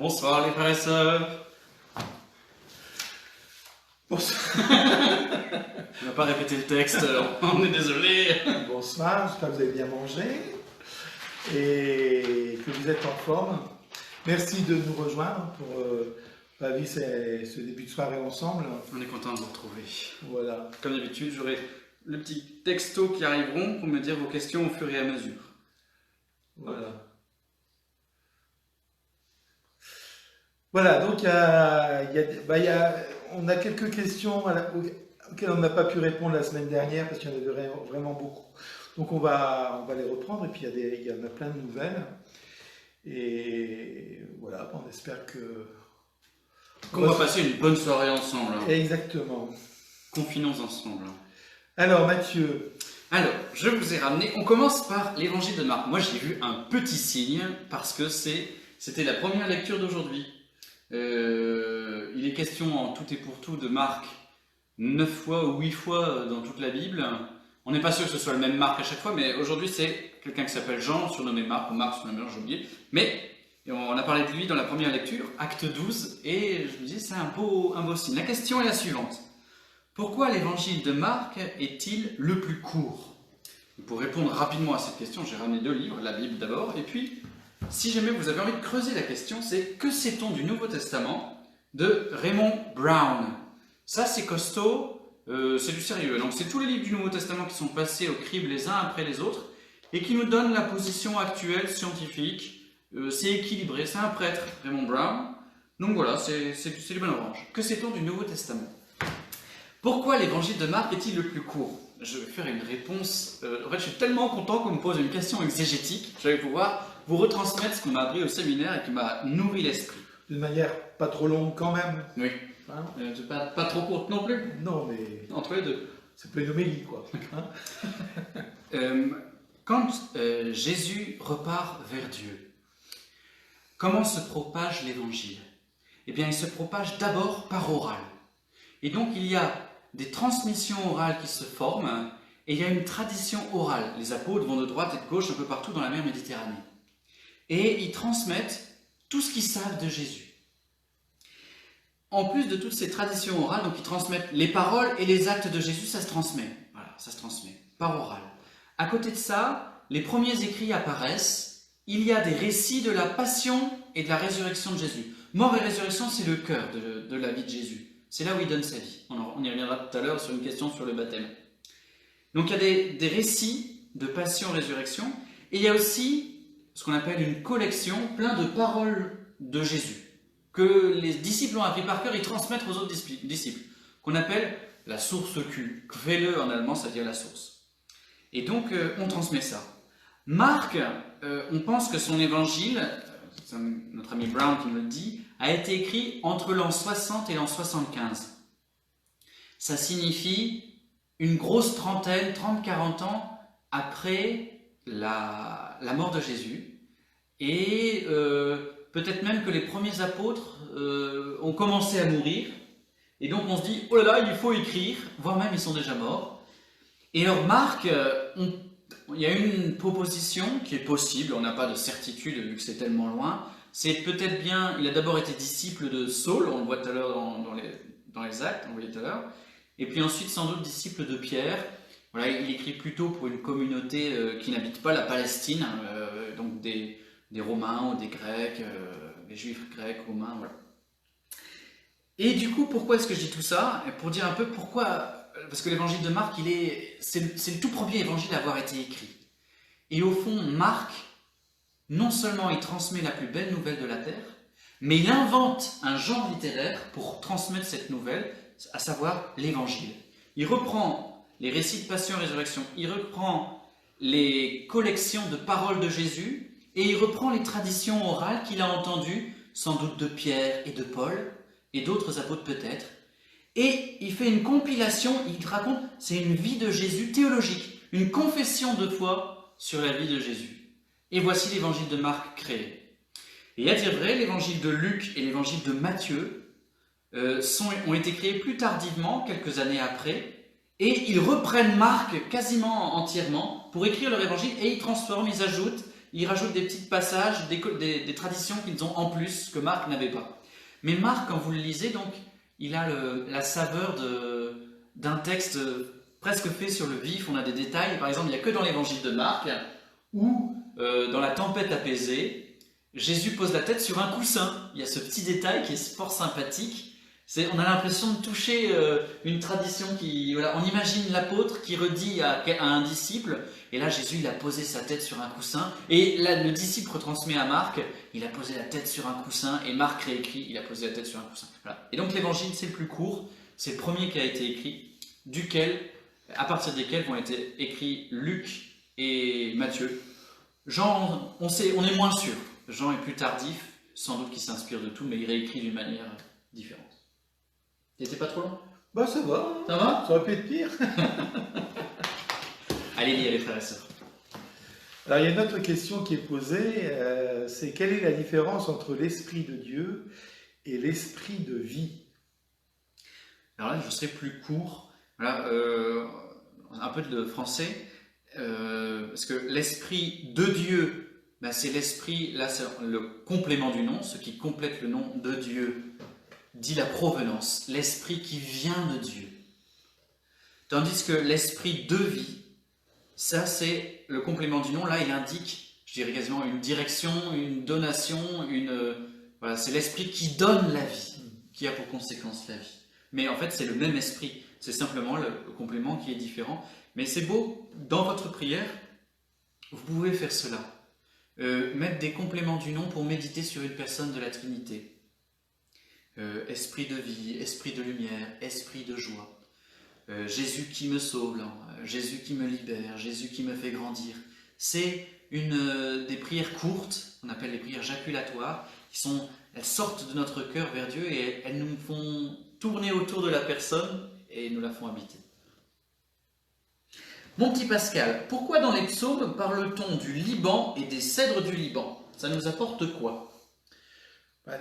Bonsoir les frères et sœurs. Bonsoir. On n'a pas répété le texte, on est désolé. Bonsoir, j'espère que vous avez bien mangé et que vous êtes en forme. Merci de nous rejoindre pour vivre ce début de soirée ensemble. On est content de vous retrouver. Voilà. Comme d'habitude, j'aurai le petit texto qui arriveront pour me dire vos questions au fur et à mesure. Voilà. Voilà, donc on a quelques questions auxquelles on n'a pas pu répondre la semaine dernière parce qu'il y en avait vraiment beaucoup. Donc on va les reprendre et puis il y en a plein de nouvelles. Et voilà, on espère qu'on va passer une bonne soirée ensemble. Exactement. Confinons ensemble. Alors Mathieu. Alors, je vous ai ramené, on commence par l'évangile de Marc. Moi j'ai vu un petit signe parce que c'était la première lecture d'aujourd'hui. Il est question en tout et pour tout de Marc 9 fois ou 8 fois dans toute la Bible. On n'est pas sûr que ce soit le même Marc à chaque fois, mais aujourd'hui c'est quelqu'un qui s'appelle Jean, surnommé Marc, ou Marc surnommé Jean, j'ai oublié. Mais on a parlé de lui dans la première lecture, acte 12, et je me dis c'est un beau signe. La question est la suivante. Pourquoi l'évangile de Marc est-il le plus court? Et pour répondre rapidement à cette question, j'ai ramené 2 livres, la Bible d'abord, et puis si jamais vous avez envie de creuser la question, c'est que sait-on du Nouveau Testament de Raymond Brown? Ça c'est costaud, c'est du sérieux. Donc c'est tous les livres du Nouveau Testament qui sont passés au crible les uns après les autres et qui nous donnent la position actuelle scientifique. C'est équilibré, c'est un prêtre, Raymond Brown. Donc voilà, c'est du bon orange. Que sait-on du Nouveau Testament? Pourquoi l'évangile de Marc est-il le plus court? Je vais faire une réponse. En fait, je suis tellement content qu'on me pose une question exégétique. Je vais pouvoir vous retransmettre ce qu'on m'a appris au séminaire et qui m'a nourri l'esprit. D'une manière pas trop longue quand même. Oui. Hein, pas trop courte non plus. Non, mais entre les deux. C'est pas une homélie, quoi. Hein. Quand Jésus repart vers Dieu, comment se propage l'évangile? Eh bien, il se propage d'abord par oral. Et donc, il y a des transmissions orales qui se forment et il y a une tradition orale. Les apôtres vont de droite et de gauche un peu partout dans la mer Méditerranée. Et ils transmettent tout ce qu'ils savent de Jésus. En plus de toutes ces traditions orales, donc ils transmettent les paroles et les actes de Jésus, ça se transmet. Voilà, ça se transmet par oral. À côté de ça, les premiers écrits apparaissent. Il y a des récits de la passion et de la résurrection de Jésus. Mort et résurrection, c'est le cœur de la vie de Jésus. C'est là où il donne sa vie. On y reviendra tout à l'heure sur une question sur le baptême. Donc il y a des récits de passion et résurrection. Et il y a aussi ce qu'on appelle une collection, plein de paroles de Jésus, que les disciples ont appris par cœur, ils transmettent aux autres disciples, qu'on appelle la source Q. Quelle en allemand, ça veut dire la source. Et donc, on transmet ça. Marc, on pense que son évangile, c'est notre ami Brown qui me le dit, a été écrit entre l'an 60 et l'an 75. Ça signifie une grosse trentaine, 30-40 ans après la mort de Jésus. Et peut-être même que les premiers apôtres ont commencé à mourir. Et donc on se dit, oh là là, il faut écrire, voire même ils sont déjà morts. Et alors Marc, il y a une proposition qui est possible, on n'a pas de certitude vu que c'est tellement loin. C'est peut-être bien, il a d'abord été disciple de Saul, on le voit tout à l'heure dans les actes, on le voyait tout à l'heure. Et puis ensuite sans doute disciple de Pierre. Voilà, il écrit plutôt pour une communauté qui n'habite pas la Palestine, donc des Romains ou des Grecs, des Juifs grecs, Romains, voilà. Et du coup, pourquoi est-ce que je dis tout ça? Pour dire un peu pourquoi, parce que l'évangile de Marc, c'est le tout premier évangile à avoir été écrit. Et au fond, Marc, non seulement il transmet la plus belle nouvelle de la terre, mais il invente un genre littéraire pour transmettre cette nouvelle, à savoir l'évangile. Il reprend les récits de passion et résurrection, il reprend les collections de paroles de Jésus, et il reprend les traditions orales qu'il a entendues, sans doute de Pierre et de Paul, et d'autres apôtres peut-être, et il fait une compilation, il raconte, c'est une vie de Jésus théologique, une confession de foi sur la vie de Jésus. Et voici l'évangile de Marc créé. Et à dire vrai, l'évangile de Luc et l'évangile de Matthieu ont été créés plus tardivement, quelques années après, et ils reprennent Marc quasiment entièrement pour écrire leur évangile, et ils transforment, ils ajoutent, ils rajoutent des petits passages, des traditions qu'ils ont en plus, que Marc n'avait pas. Mais Marc, quand vous le lisez, donc, il a la saveur d'un texte presque fait sur le vif. On a des détails. Par exemple, il n'y a que dans l'évangile de Marc où, dans la tempête apaisée, Jésus pose la tête sur un coussin. Il y a ce petit détail qui est fort sympathique. On a l'impression de toucher une tradition qui... Voilà, on imagine l'apôtre qui redit à un disciple, et là Jésus il a posé sa tête sur un coussin, et là le disciple retransmet à Marc, il a posé la tête sur un coussin, et Marc réécrit, il a posé la tête sur un coussin. Voilà. Et donc l'évangile c'est le plus court, c'est le premier qui a été écrit, à partir desquels vont être écrits Luc et Matthieu. Jean, on est moins sûr, Jean est plus tardif, sans doute qu'il s'inspire de tout, mais il réécrit d'une manière différente. C'était pas trop long? Bah ça va. Ça va? Ça aurait pu être pire. Allez lire les frères et sœurs. Alors il y a une autre question qui est posée, c'est quelle est la différence entre l'esprit de Dieu et l'esprit de vie? Alors là, je serai plus court. Voilà, un peu de français. Parce que l'esprit de Dieu, ben, c'est l'esprit, là c'est le complément du nom, ce qui complète le nom de Dieu. Dit la provenance, l'esprit qui vient de Dieu. Tandis que l'esprit de vie, ça c'est le complément du nom, là il indique, je dirais quasiment une direction, une donation, voilà, c'est l'esprit qui donne la vie, qui a pour conséquence la vie. Mais en fait c'est le même esprit, c'est simplement le complément qui est différent. Mais c'est beau, dans votre prière, vous pouvez faire cela. Mettre des compléments du nom pour méditer sur une personne de la Trinité. Esprit de vie, esprit de lumière, esprit de joie. Jésus qui me sauve, là, Jésus qui me libère, Jésus qui me fait grandir. C'est des prières courtes, on appelle les prières jaculatoires, elles sortent de notre cœur vers Dieu et elles nous font tourner autour de la personne et nous la font habiter. Mon petit Pascal, pourquoi dans les psaumes parle-t-on du Liban et des cèdres du Liban? Ça nous apporte quoi?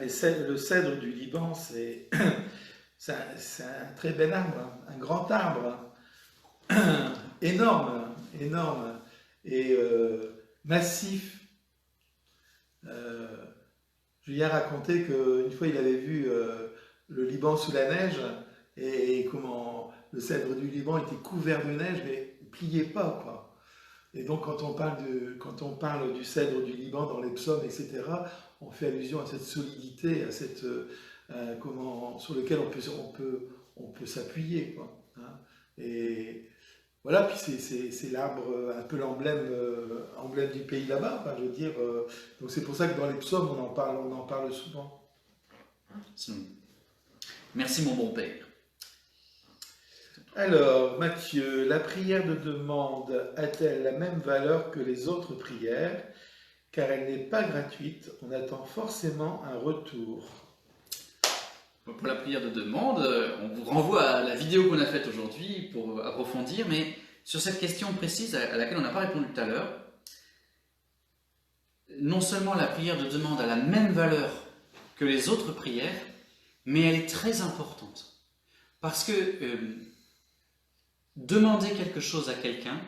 Le cèdre du Liban, c'est un très bel arbre, un grand arbre, énorme et massif. Julien racontait qu'une fois il avait vu le Liban sous la neige et comment le cèdre du Liban était couvert de neige mais ne pliait pas, quoi. Et donc quand on parle du cèdre du Liban dans les psaumes, etc., on fait allusion à cette solidité, à cette sur lequel on peut s'appuyer, quoi, hein. Et voilà, puis c'est l'arbre, un peu l'emblème du pays là-bas, enfin, je veux dire. Donc c'est pour ça que dans les psaumes on en parle souvent. Merci mon bon père. Alors, Mathieu, la prière de demande a-t-elle la même valeur que les autres prières? Car elle n'est pas gratuite, on attend forcément un retour. Pour la prière de demande, on vous renvoie à la vidéo qu'on a faite aujourd'hui pour approfondir, mais sur cette question précise à laquelle on n'a pas répondu tout à l'heure, non seulement la prière de demande a la même valeur que les autres prières, mais elle est très importante. Parce que demander quelque chose à quelqu'un,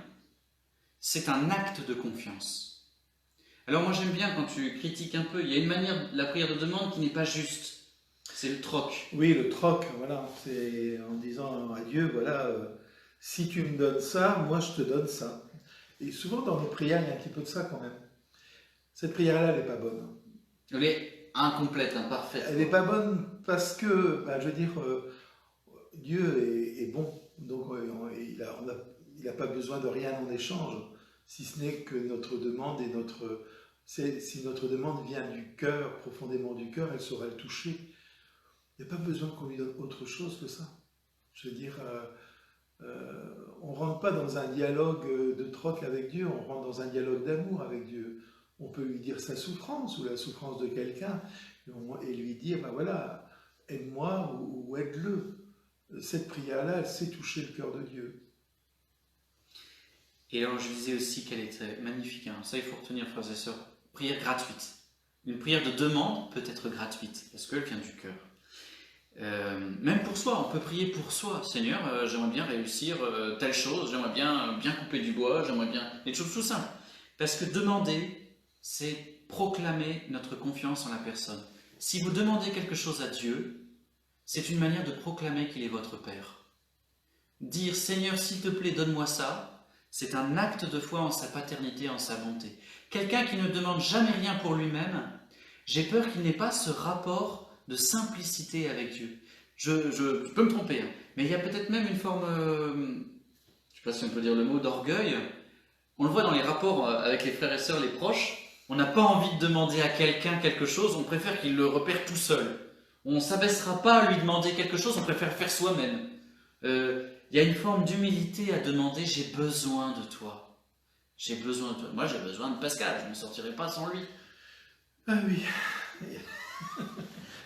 c'est un acte de confiance. Alors moi j'aime bien quand tu critiques un peu, il y a une manière de la prière de demande qui n'est pas juste, c'est le troc. Oui, le troc, voilà, c'est en disant à Dieu, voilà, si tu me donnes ça, moi je te donne ça. Et souvent dans nos prières, il y a un petit peu de ça quand même. Cette prière-là, elle n'est pas bonne. Elle est incomplète, imparfaite. Elle n'est pas bonne parce que, je veux dire, Dieu est bon, donc il n'a pas besoin de rien en échange, si ce n'est que notre demande si notre demande vient du cœur, profondément du cœur, elle saura le toucher. Il n'y a pas besoin qu'on lui donne autre chose que ça. Je veux dire, on ne rentre pas dans un dialogue de troc avec Dieu, on rentre dans un dialogue d'amour avec Dieu. On peut lui dire sa souffrance ou la souffrance de quelqu'un et lui dire, voilà, aide-moi ou aide-le. Cette prière-là, elle sait toucher le cœur de Dieu. Et alors je disais aussi qu'elle était magnifique, hein. Ça il faut retenir, frères et sœurs, prière gratuite. Une prière de demande peut être gratuite, parce qu'elle vient du cœur. Même pour soi, on peut prier pour soi. Seigneur, j'aimerais bien réussir telle chose, j'aimerais bien couper du bois, j'aimerais bien... Des choses tout simples. Parce que demander, c'est proclamer notre confiance en la personne. Si vous demandez quelque chose à Dieu, c'est une manière de proclamer qu'il est votre Père. Dire « Seigneur, s'il te plaît, donne-moi ça », c'est un acte de foi en sa paternité, en sa bonté. Quelqu'un qui ne demande jamais rien pour lui-même, j'ai peur qu'il n'ait pas ce rapport de simplicité avec Dieu. Je peux me tromper, hein, mais il y a peut-être même une forme, je ne sais pas si on peut dire le mot, d'orgueil. On le voit dans les rapports avec les frères et sœurs, les proches. On n'a pas envie de demander à quelqu'un quelque chose, on préfère qu'il le repère tout seul. On ne s'abaissera pas à lui demander quelque chose, on préfère faire soi-même. Il y a une forme d'humilité à demander « j'ai besoin de toi ». J'ai besoin de toi. Moi, j'ai besoin de Pascal, je ne me sortirai pas sans lui. Ah oui.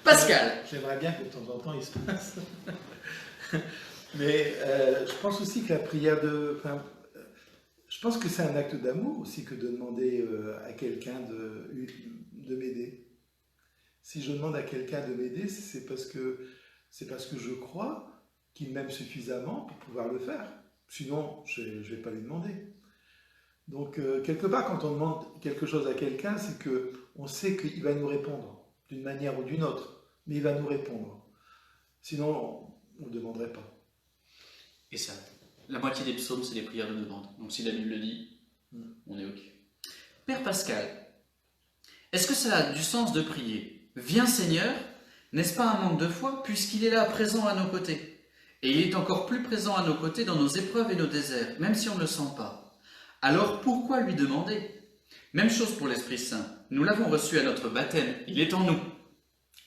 Pascal. J'aimerais bien que de temps en temps, il se passe. Mais je pense aussi que la prière je pense que c'est un acte d'amour aussi que de demander à quelqu'un de m'aider. Si je demande à quelqu'un de m'aider, c'est parce que je crois qu'il m'aime suffisamment pour pouvoir le faire. Sinon, je ne vais pas lui demander. Donc, quelque part, quand on demande quelque chose à quelqu'un, c'est qu'on sait qu'il va nous répondre, d'une manière ou d'une autre, mais il va nous répondre. Sinon, on ne le demanderait pas. Et ça, la moitié des psaumes, c'est des prières de demande. Donc, si la Bible le dit, on est OK. Père Pascal, est-ce que ça a du sens de prier ? Viens Seigneur, n'est-ce pas un manque de foi, puisqu'il est là, présent à nos côtés ? Et il est encore plus présent à nos côtés dans nos épreuves et nos déserts, même si on ne le sent pas. Alors pourquoi lui demander ? Même chose pour l'Esprit Saint. Nous l'avons reçu à notre baptême, il est en nous.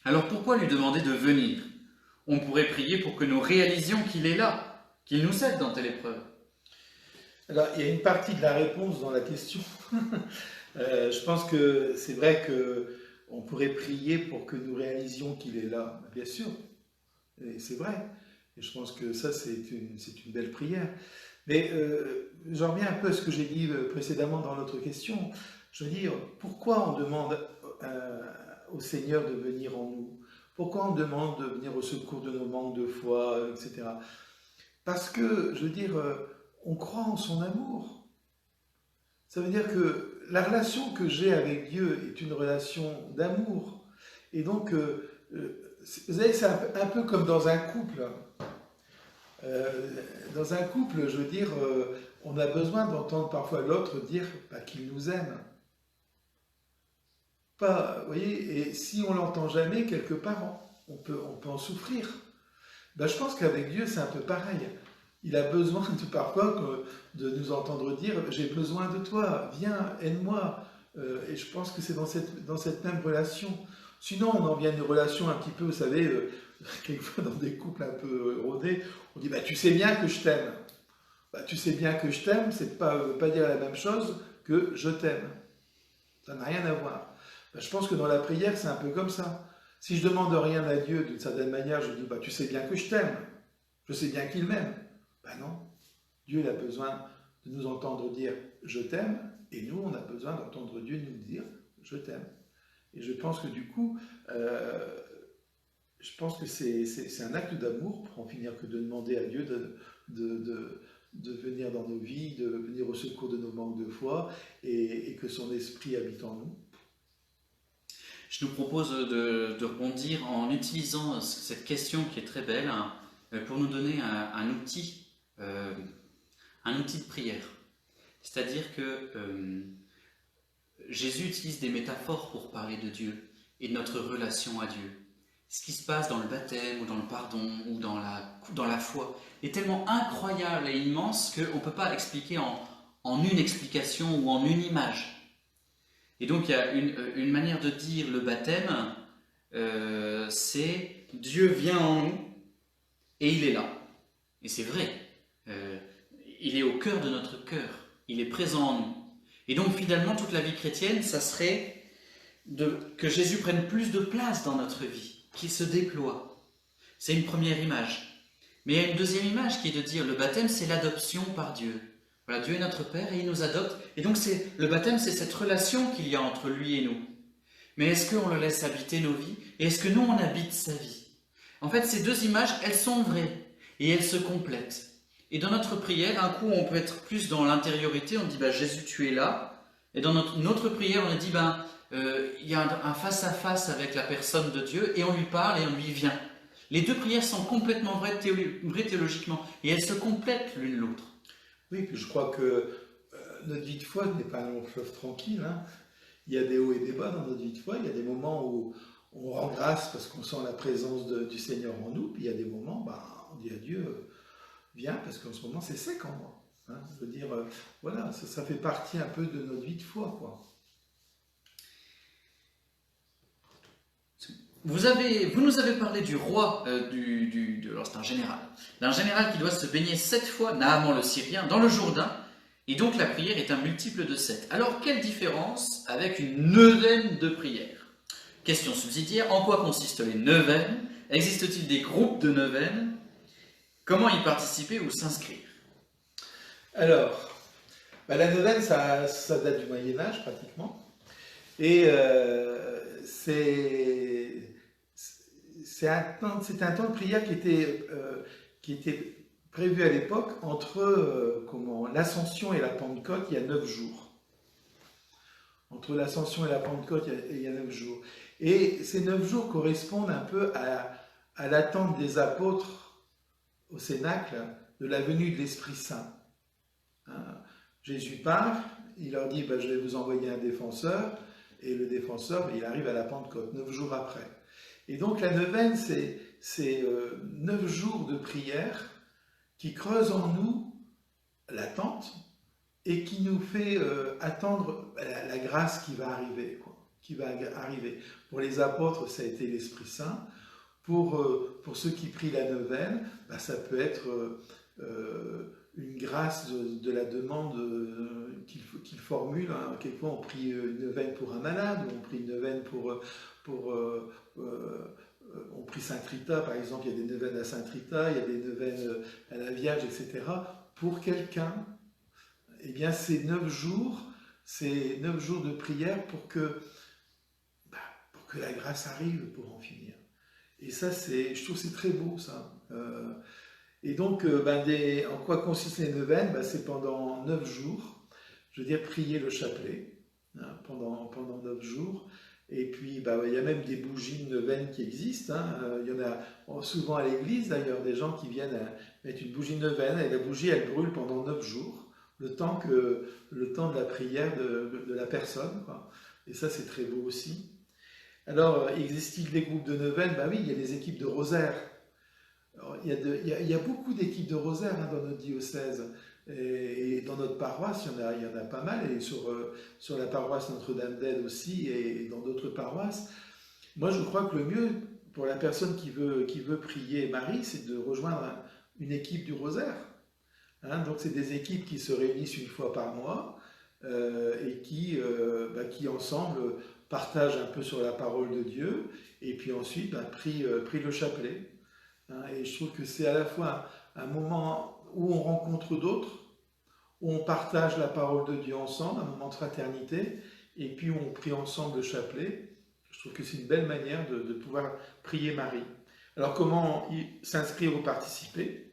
Alors pourquoi lui demander de venir ? On pourrait prier pour que nous réalisions qu'il est là, qu'il nous aide dans telle épreuve. Alors, il y a une partie de la réponse dans la question. Je pense que c'est vrai qu'on pourrait prier pour que nous réalisions qu'il est là, bien sûr. Et c'est vrai. Et je pense que ça, c'est une belle prière. Mais j'en reviens un peu à ce que j'ai dit précédemment dans notre question. Je veux dire, pourquoi on demande au Seigneur de venir en nous ? Pourquoi on demande de venir au secours de nos manques de foi, etc. Parce que, je veux dire, on croit en son amour. Ça veut dire que la relation que j'ai avec Dieu est une relation d'amour. Et donc, vous savez, c'est un peu comme dans un couple. Dans un couple, je veux dire, on a besoin d'entendre parfois l'autre dire qu'il nous aime. Vous voyez, et si on l'entend jamais, quelque part, on peut en souffrir. Je pense qu'avec Dieu, c'est un peu pareil. Il a besoin parfois de nous entendre dire « j'ai besoin de toi, viens, aide-moi ». Et je pense que c'est dans cette même relation. Sinon, on en vient à une relation un petit peu, vous savez, quelquefois dans des couples un peu rodés, on dit tu sais bien que je t'aime. Tu sais bien que je t'aime, c'est pas dire la même chose que je t'aime. Ça n'a rien à voir. Je pense que dans la prière, c'est un peu comme ça. Si je demande rien à Dieu d'une certaine manière, je dis tu sais bien que je t'aime. Je sais bien qu'il m'aime. Non. Dieu il a besoin de nous entendre dire je t'aime, et nous, on a besoin d'entendre Dieu nous dire je t'aime. Et je pense que du coup, je pense que c'est un acte d'amour pour en finir que de demander à Dieu de venir dans nos vies, de venir au secours de nos manques de foi, et que son esprit habite en nous. Je nous propose de rebondir en utilisant cette question qui est très belle pour nous donner un outil de prière. C'est-à-dire que Jésus utilise des métaphores pour parler de Dieu et de notre relation à Dieu. Ce qui se passe dans le baptême ou dans le pardon ou dans la foi est tellement incroyable et immense qu'on ne peut pas l'expliquer en une explication ou en une image. Et donc il y a une manière de dire le baptême, c'est Dieu vient en nous et il est là. Et c'est vrai, il est au cœur de notre cœur, il est présent en nous. Et donc finalement toute la vie chrétienne, ça serait que Jésus prenne plus de place dans notre vie, qu'il se déploie. C'est une première image. Mais il y a une deuxième image qui est de dire le baptême, c'est l'adoption par Dieu. Voilà, Dieu est notre Père et il nous adopte. Et donc le baptême, c'est cette relation qu'il y a entre lui et nous. Mais est-ce qu'on le laisse habiter nos vies? Et est-ce que nous, on habite sa vie? En fait, ces deux images, elles sont vraies et elles se complètent. Et dans notre prière, un coup, on peut être plus dans l'intériorité, on dit Jésus, tu es là. Et dans notre prière, on a dit, il y a un face-à-face avec la personne de Dieu, et on lui parle et on lui vient. Les deux prières sont complètement vraies théologiquement, et elles se complètent l'une l'autre. Oui, puis je crois que notre vie de foi n'est pas un long fleuve tranquille. Hein. Il y a des hauts et des bas dans notre vie de foi. Il y a des moments où on rend grâce parce qu'on sent la présence du Seigneur en nous. Puis il y a des moments, on dit à Dieu, viens, parce qu'en ce moment c'est sec en moi. Hein. Je veux dire, voilà, ça fait partie un peu de notre vie de foi, quoi. Vous nous avez parlé du roi, alors c'est un général, d'un général qui doit se baigner 7 fois, Naaman le Syrien, dans le Jourdain, et donc la prière est un multiple de 7. Alors quelle différence avec une neuvaine de prière? Question subsidiaire, en quoi consistent les neuvaines? Existe-t-il des groupes de neuvaines? Comment y participer ou s'inscrire? Alors, la neuvaine, ça date du Moyen-Âge pratiquement, et c'est un temps de prière qui était prévu à l'époque entre l'Ascension et la Pentecôte, il y a 9 jours. Entre l'Ascension et la Pentecôte, il y a 9 jours. Et ces 9 jours correspondent un peu à l'attente des apôtres au Cénacle de la venue de l'Esprit Saint. Hein, Jésus part, il leur dit, je vais vous envoyer un défenseur, et le défenseur, il arrive à la Pentecôte, 9 jours après. Et donc la neuvaine, c'est 9 jours de prière qui creusent en nous l'attente et qui nous fait attendre la grâce qui va arriver. Pour les apôtres, ça a été l'Esprit Saint. Pour ceux qui prient la neuvaine, ça peut être une grâce de la demande qu'ils formulent. Hein. Quelquefois, on prie une neuvaine pour un malade, ou on prie une neuvaine on prie Saint Rita, par exemple, il y a des neuvaines à Saint Rita, il y a des neuvaines à la Vierge, etc. Pour quelqu'un, eh bien, ces 9 jours de prière pour que la grâce arrive pour en finir. Et ça, je trouve que c'est très beau, ça. Et donc, en quoi consistent les neuvaines? C'est pendant 9 jours, je veux dire, prier le chapelet, hein, pendant 9 jours. Et puis, il y a même des bougies de neuvaine qui existent. Hein. Il y en a souvent à l'église, d'ailleurs, des gens qui viennent mettre une bougie de neuvaine, et la bougie, elle brûle pendant 9 jours, le temps de la prière de la personne, quoi. Et ça, c'est très beau aussi. Alors, existe-t-il des groupes de neuvaine? Oui, il y a des équipes de rosaire. Alors, il y a beaucoup d'équipes de rosaire, hein, dans notre diocèse. Et dans notre paroisse, il y en a pas mal, et sur la paroisse Notre-Dame-d'Aide aussi, et dans d'autres paroisses. Moi, je crois que le mieux pour la personne qui veut prier Marie, c'est de rejoindre une équipe du rosaire. Hein, donc, c'est des équipes qui se réunissent une fois par mois, et qui ensemble partagent un peu sur la parole de Dieu, et puis ensuite prient le chapelet. Hein, et je trouve que c'est à la fois un moment où on rencontre d'autres, où on partage la parole de Dieu ensemble, un moment de fraternité, et puis où on prie ensemble le chapelet. Je trouve que c'est une belle manière de pouvoir prier Marie. Alors comment s'inscrire ou participer?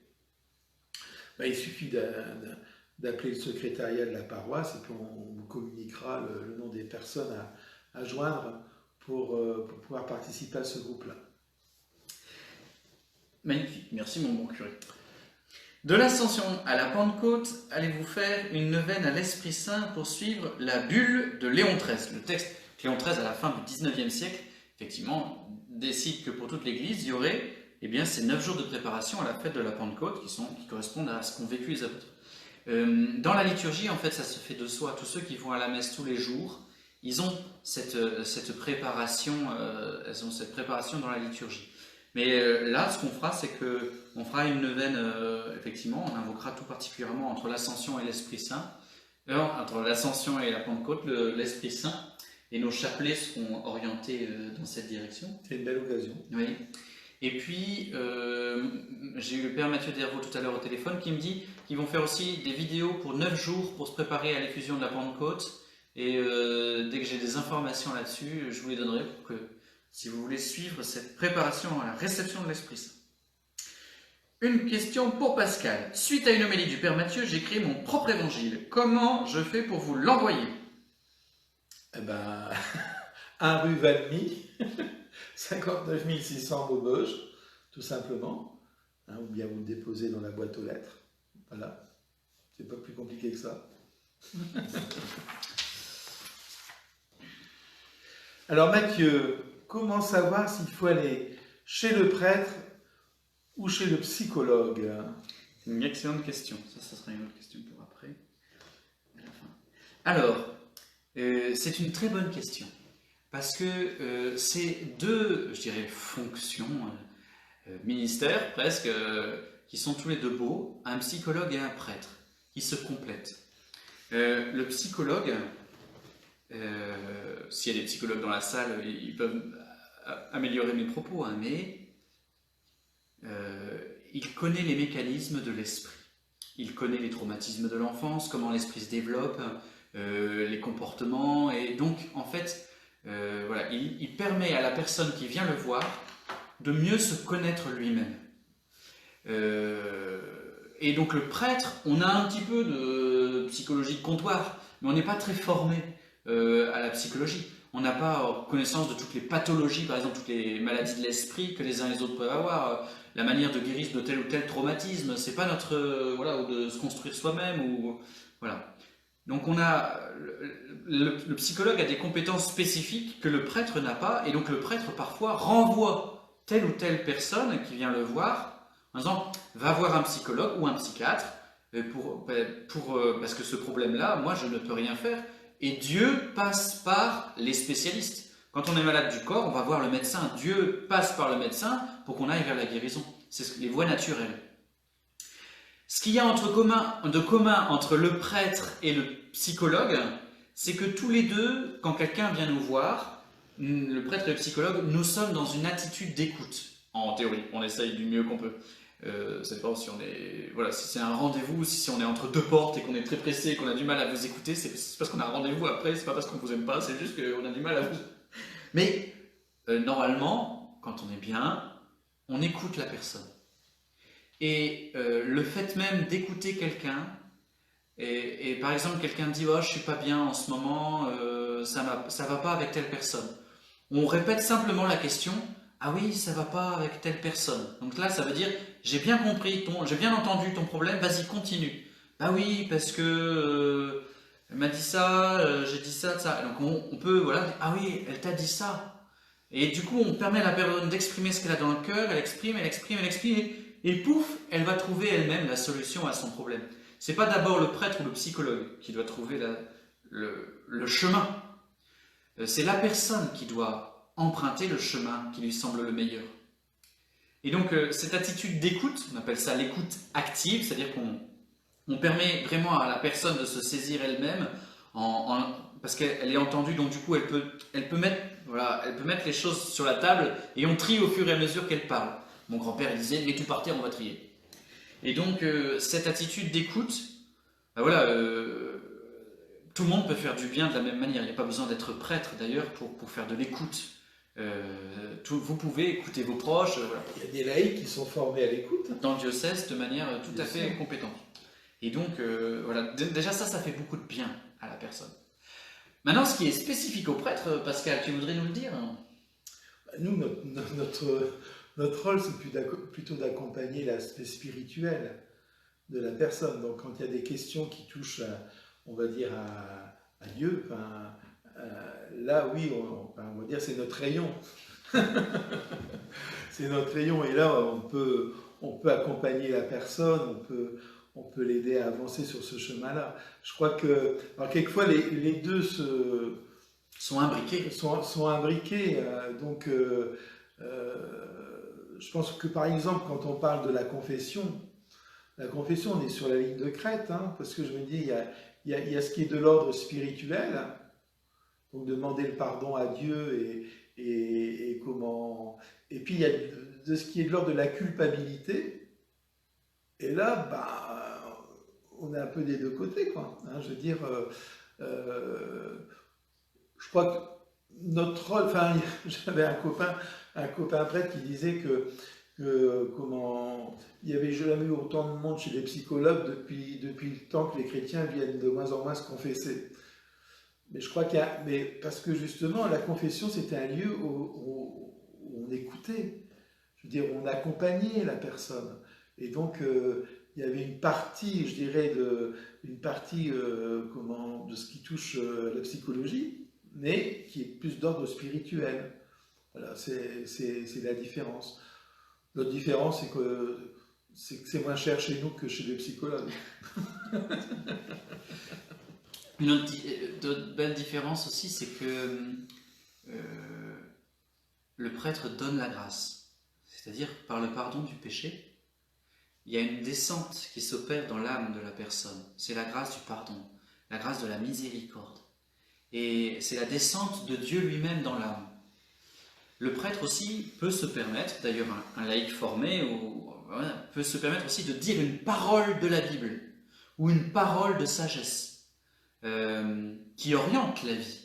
Il suffit d'appeler le secrétariat de la paroisse, et puis on vous communiquera le nom des personnes à joindre pour pouvoir participer à ce groupe-là. Magnifique, merci mon bon curé. De l'Ascension à la Pentecôte, allez-vous faire une neuvaine à l'Esprit Saint pour suivre la bulle de Léon XIII. Le texte Léon XIII, à la fin du XIXe siècle, effectivement, décide que pour toute l'Église, il y aurait ces 9 jours de préparation à la fête de la Pentecôte qui correspondent à ce qu'ont vécu les apôtres. Dans la liturgie, en fait, ça se fait de soi. Tous ceux qui vont à la messe tous les jours, ils ont cette préparation, elles ont cette préparation dans la liturgie. Mais là, ce qu'on fera, c'est qu'on fera une neuvaine, effectivement, on invoquera tout particulièrement entre l'Ascension et l'Esprit Saint, entre l'Ascension et la Pentecôte, l'Esprit Saint, et nos chapelets seront orientés dans cette direction. C'est une belle occasion. Oui. Et puis, j'ai eu le Père Mathieu Dervaux tout à l'heure au téléphone qui me dit qu'ils vont faire aussi des vidéos pour 9 jours pour se préparer à l'effusion de la Pentecôte. Et dès que j'ai des informations là-dessus, je vous les donnerai pour que, si vous voulez suivre cette préparation à la réception de l'Esprit Saint. Une question pour Pascal. Suite à une homélie du Père Mathieu, j'ai créé mon propre évangile. Comment je fais pour vous l'envoyer? Eh ben, 1 rue Valmy, 59 600 Maubeuge, tout simplement. Hein, ou bien vous le déposez dans la boîte aux lettres. Voilà. C'est pas plus compliqué que ça. Alors Mathieu, comment savoir s'il faut aller chez le prêtre ou chez le psychologue? C'est une excellente question. Ça sera une autre question pour après, à la fin. Alors, c'est une très bonne question. Parce que c'est deux, je dirais, fonctions, ministères presque, qui sont tous les deux beaux, un psychologue et un prêtre, qui se complètent. Le psychologue, s'il y a des psychologues dans la salle, ils peuvent améliorer mes propos, hein, mais il connaît les mécanismes de l'esprit. Il connaît les traumatismes de l'enfance, comment l'esprit se développe, les comportements, et donc en fait, voilà, il permet à la personne qui vient le voir de mieux se connaître lui-même. Et donc le prêtre, on a un petit peu de psychologie de comptoir, mais on n'est pas très formé à la psychologie. On n'a pas connaissance de toutes les pathologies, par exemple toutes les maladies de l'esprit que les uns et les autres peuvent avoir, la manière de guérir de tel ou tel traumatisme, c'est pas notre voilà, ou de se construire soi-même ou voilà. Donc on a le psychologue a des compétences spécifiques que le prêtre n'a pas, et donc le prêtre parfois renvoie telle ou telle personne qui vient le voir en disant va voir un psychologue ou un psychiatre parce que ce problème-là, moi je ne peux rien faire. Et Dieu passe par les spécialistes. Quand on est malade du corps, on va voir le médecin. Dieu passe par le médecin pour qu'on aille vers la guérison. C'est les voies naturelles. Ce qu'il y a de commun entre le prêtre et le psychologue, c'est que tous les deux, quand quelqu'un vient nous voir, le prêtre et le psychologue, nous sommes dans une attitude d'écoute. En théorie, on essaye du mieux qu'on peut. Ça dépend si on est, voilà, si c'est un rendez-vous, si on est entre deux portes et qu'on est très pressé et qu'on a du mal à vous écouter, c'est parce qu'on a un rendez-vous après, c'est pas parce qu'on vous aime pas, c'est juste qu'on a du mal à vous. Mais normalement, quand on est bien, on écoute la personne. Et le fait même d'écouter quelqu'un, et par exemple quelqu'un dit oh je suis pas bien en ce moment, ça va pas avec telle personne. On répète simplement la question. Ah oui, ça va pas avec telle personne. Donc là, ça veut dire, j'ai bien compris, j'ai bien entendu ton problème, vas-y, continue. Bah oui, parce que elle m'a dit ça, j'ai dit ça, ça. Donc on peut, voilà, dire, ah oui, elle t'a dit ça. Et du coup, on permet à la personne d'exprimer ce qu'elle a dans le cœur, elle exprime, et pouf, elle va trouver elle-même la solution à son problème. C'est pas d'abord le prêtre ou le psychologue qui doit trouver le chemin. C'est la personne qui doit emprunter le chemin qui lui semble le meilleur. Et donc cette attitude d'écoute, on appelle ça l'écoute active, c'est-à-dire qu'on permet vraiment à la personne de se saisir elle-même parce qu'elle est entendue, donc du coup elle peut mettre les choses sur la table et on trie au fur et à mesure qu'elle parle. Mon grand-père il disait mets tout par terre, on va trier. Et donc cette attitude d'écoute, ben voilà, tout le monde peut faire du bien de la même manière. Il n'y a pas besoin d'être prêtre d'ailleurs pour faire de l'écoute. Vous pouvez écouter vos proches. Voilà. Il y a des laïcs qui sont formés à l'écoute. Dans le diocèse de manière tout à fait compétente. Et donc, voilà, déjà ça fait beaucoup de bien à la personne. Maintenant, ce qui est spécifique au prêtre, Pascal, tu voudrais nous le dire? Nous, notre rôle, c'est plutôt d'accompagner l'aspect spirituel de la personne. Donc, quand il y a des questions qui touchent, on va dire, à Dieu, là, oui, on va dire c'est notre rayon. C'est notre rayon. Et là, on peut accompagner la personne, on peut l'aider à avancer sur ce chemin-là. Je crois que, alors quelquefois, les deux sont imbriqués. Sont imbriqués. Donc, je pense que, par exemple, quand on parle de la confession, on est sur la ligne de crête, hein, parce que je me dis, il y a ce qui est de l'ordre spirituel, donc demander le pardon à Dieu et comment. Et puis il y a de ce qui est de l'ordre de la culpabilité. Et là, on est un peu des deux côtés, quoi. Hein, je veux dire, je crois que notre rôle. Enfin, j'avais un copain prêtre qui disait que il n'y avait jamais eu autant de monde chez les psychologues depuis le temps que les chrétiens viennent de moins en moins se confesser. Mais je crois qu'il y a, mais parce que justement, la confession, c'était un lieu où on écoutait. Je veux dire, on accompagnait la personne. Et donc, il y avait une partie, je dirais, une partie de ce qui touche la psychologie, mais qui est plus d'ordre spirituel. Voilà, c'est la différence. L'autre différence, c'est que c'est moins cher chez nous que chez les psychologues. Une autre belle différence aussi, c'est que le prêtre donne la grâce. C'est-à-dire, par le pardon du péché, il y a une descente qui s'opère dans l'âme de la personne. C'est la grâce du pardon, la grâce de la miséricorde. Et c'est la descente de Dieu lui-même dans l'âme. Le prêtre aussi peut se permettre, d'ailleurs un laïc formé, peut se permettre aussi de dire une parole de la Bible, ou une parole de sagesse, qui oriente la vie.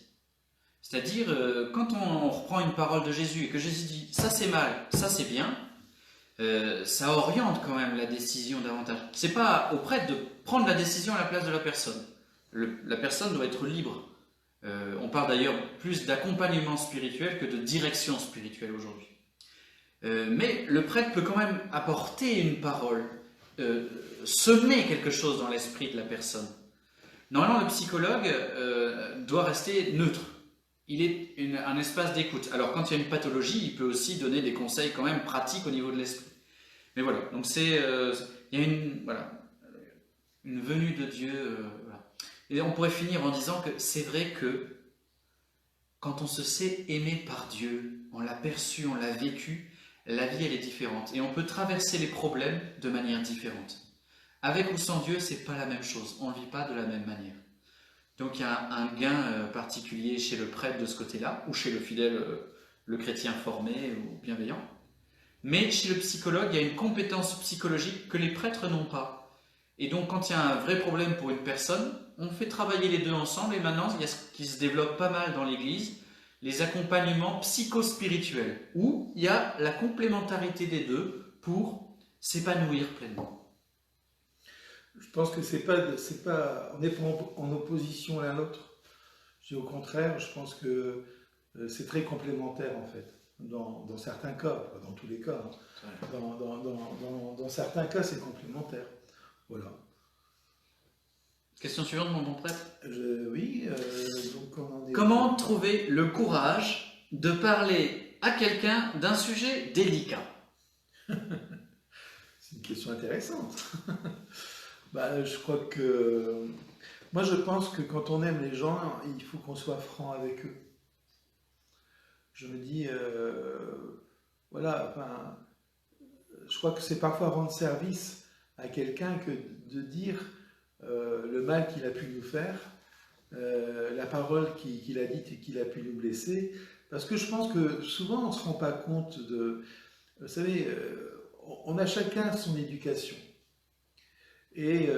C'est-à-dire, quand on reprend une parole de Jésus et que Jésus dit « ça c'est mal, ça c'est bien », ça oriente quand même la décision davantage. C'est pas au prêtre de prendre la décision à la place de la personne. La personne doit être libre. On parle d'ailleurs plus d'accompagnement spirituel que de direction spirituelle aujourd'hui. Mais le prêtre peut quand même apporter une parole, semer quelque chose dans l'esprit de la personne. Normalement, le psychologue doit rester neutre. Il est un espace d'écoute. Alors, quand il y a une pathologie, il peut aussi donner des conseils quand même pratiques au niveau de l'esprit. Mais voilà, donc il y a une venue de Dieu. Voilà. Et on pourrait finir en disant que c'est vrai que quand on se sait aimé par Dieu, on l'a perçu, on l'a vécu, la vie elle est différente. Et on peut traverser les problèmes de manière différente. Avec ou sans Dieu, c'est pas la même chose. On ne vit pas de la même manière. Donc il y a un gain particulier chez le prêtre de ce côté-là, ou chez le fidèle, le chrétien formé ou bienveillant. Mais chez le psychologue, il y a une compétence psychologique que les prêtres n'ont pas. Et donc quand il y a un vrai problème pour une personne, on fait travailler les deux ensemble, et maintenant il y a ce qui se développe pas mal dans l'Église, les accompagnements psychospirituels, où il y a la complémentarité des deux pour s'épanouir pleinement. Je pense que on n'est pas en opposition l'un l'autre. Au contraire, je pense que c'est très complémentaire en fait, dans certains cas, pas dans tous les cas. Dans certains cas, c'est complémentaire. Voilà. Question suivante, mon bon prêtre. Oui. Donc comment trouver le courage de parler à quelqu'un d'un sujet délicat? C'est une question intéressante. Je crois que... Moi, je pense que quand on aime les gens, il faut qu'on soit franc avec eux. Je me dis, je crois que c'est parfois rendre service à quelqu'un que de dire le mal qu'il a pu nous faire, la parole qu'il a dite et qu'il a pu nous blesser. Parce que je pense que souvent, on ne se rend pas compte de... Vous savez, on a chacun son éducation. Et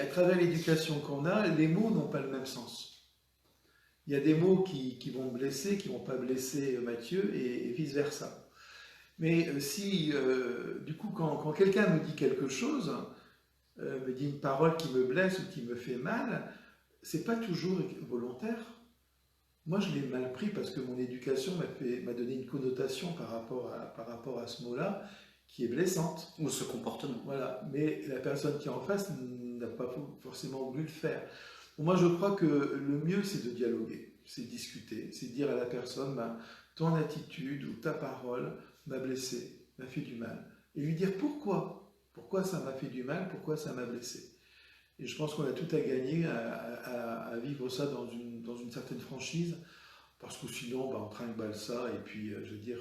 à travers l'éducation qu'on a, les mots n'ont pas le même sens. Il y a des mots qui vont blesser, qui ne vont pas blesser Mathieu, et vice-versa. Mais du coup, quand quelqu'un me dit quelque chose, me dit une parole qui me blesse ou qui me fait mal, c'est pas toujours volontaire. Moi, je l'ai mal pris parce que mon éducation m'a donné une connotation par rapport à ce mot-là, qui est blessante. Ou ce comportement. Voilà, mais la personne qui est en face n'a pas forcément voulu le faire. Moi, je crois que le mieux, c'est de dialoguer, c'est de discuter, c'est de dire à la personne, ton attitude ou ta parole m'a blessé, m'a fait du mal. Et lui dire pourquoi. Pourquoi ça m'a fait du mal, pourquoi ça m'a blessé. Et je pense qu'on a tout à gagner à vivre ça dans une certaine franchise, parce que sinon, on trinque-balle ça, et puis, je veux dire...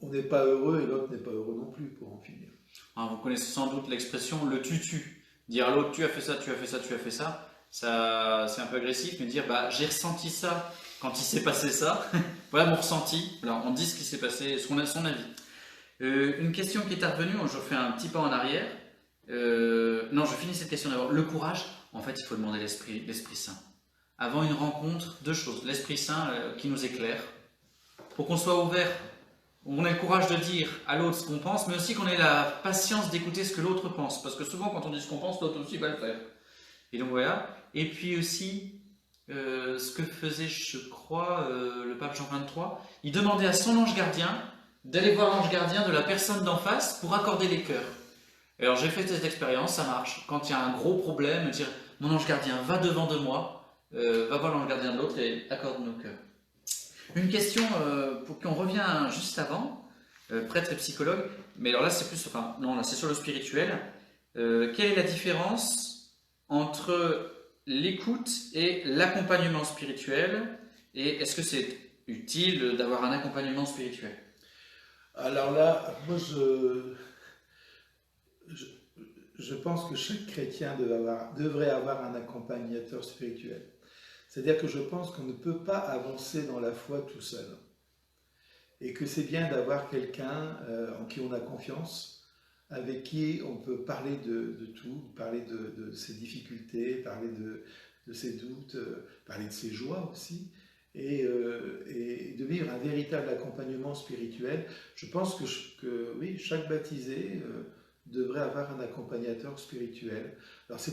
on n'est pas heureux et l'autre n'est pas heureux non plus, pour en finir. Alors, vous connaissez sans doute l'expression le tutu. Dire à l'autre tu as fait ça, tu as fait ça, tu as fait ça, c'est un peu agressif, mais dire j'ai ressenti ça quand il s'est passé ça. Voilà mon ressenti. Alors on dit ce qui s'est passé, son avis. Une question qui est revenue, je fais un petit pas en arrière. Non, je finis cette question d'abord. Le courage, en fait, il faut demander l'Esprit Saint. Avant une rencontre, deux choses. L'Esprit Saint qui nous éclaire, pour qu'on soit ouvert. On ait le courage de dire à l'autre ce qu'on pense, mais aussi qu'on ait la patience d'écouter ce que l'autre pense. Parce que souvent, quand on dit ce qu'on pense, l'autre aussi va le faire. Et donc voilà. Et puis aussi, ce que faisait, je crois, le pape Jean XXIII. Il demandait à son ange gardien d'aller voir l'ange gardien de la personne d'en face pour accorder les cœurs. Et alors j'ai fait cette expérience, ça marche. Quand il y a un gros problème, dire mon ange gardien va devant de moi, va voir l'ange gardien de l'autre et accorde nos cœurs. Une question pour qu'on revient juste avant, prêtre et psychologue, mais alors là c'est plus, enfin non là c'est sur le spirituel. Quelle est la différence entre l'écoute et l'accompagnement spirituel, et est-ce que c'est utile d'avoir un accompagnement spirituel? Alors là, moi je pense que chaque chrétien devrait avoir un accompagnateur spirituel. C'est-à-dire que je pense qu'on ne peut pas avancer dans la foi tout seul. Et que c'est bien d'avoir quelqu'un en qui on a confiance, avec qui on peut parler de tout, parler de ses difficultés, parler de ses doutes, parler de ses joies aussi, et de vivre un véritable accompagnement spirituel. Je pense que oui, chaque baptisé devrait avoir un accompagnateur spirituel. Alors ça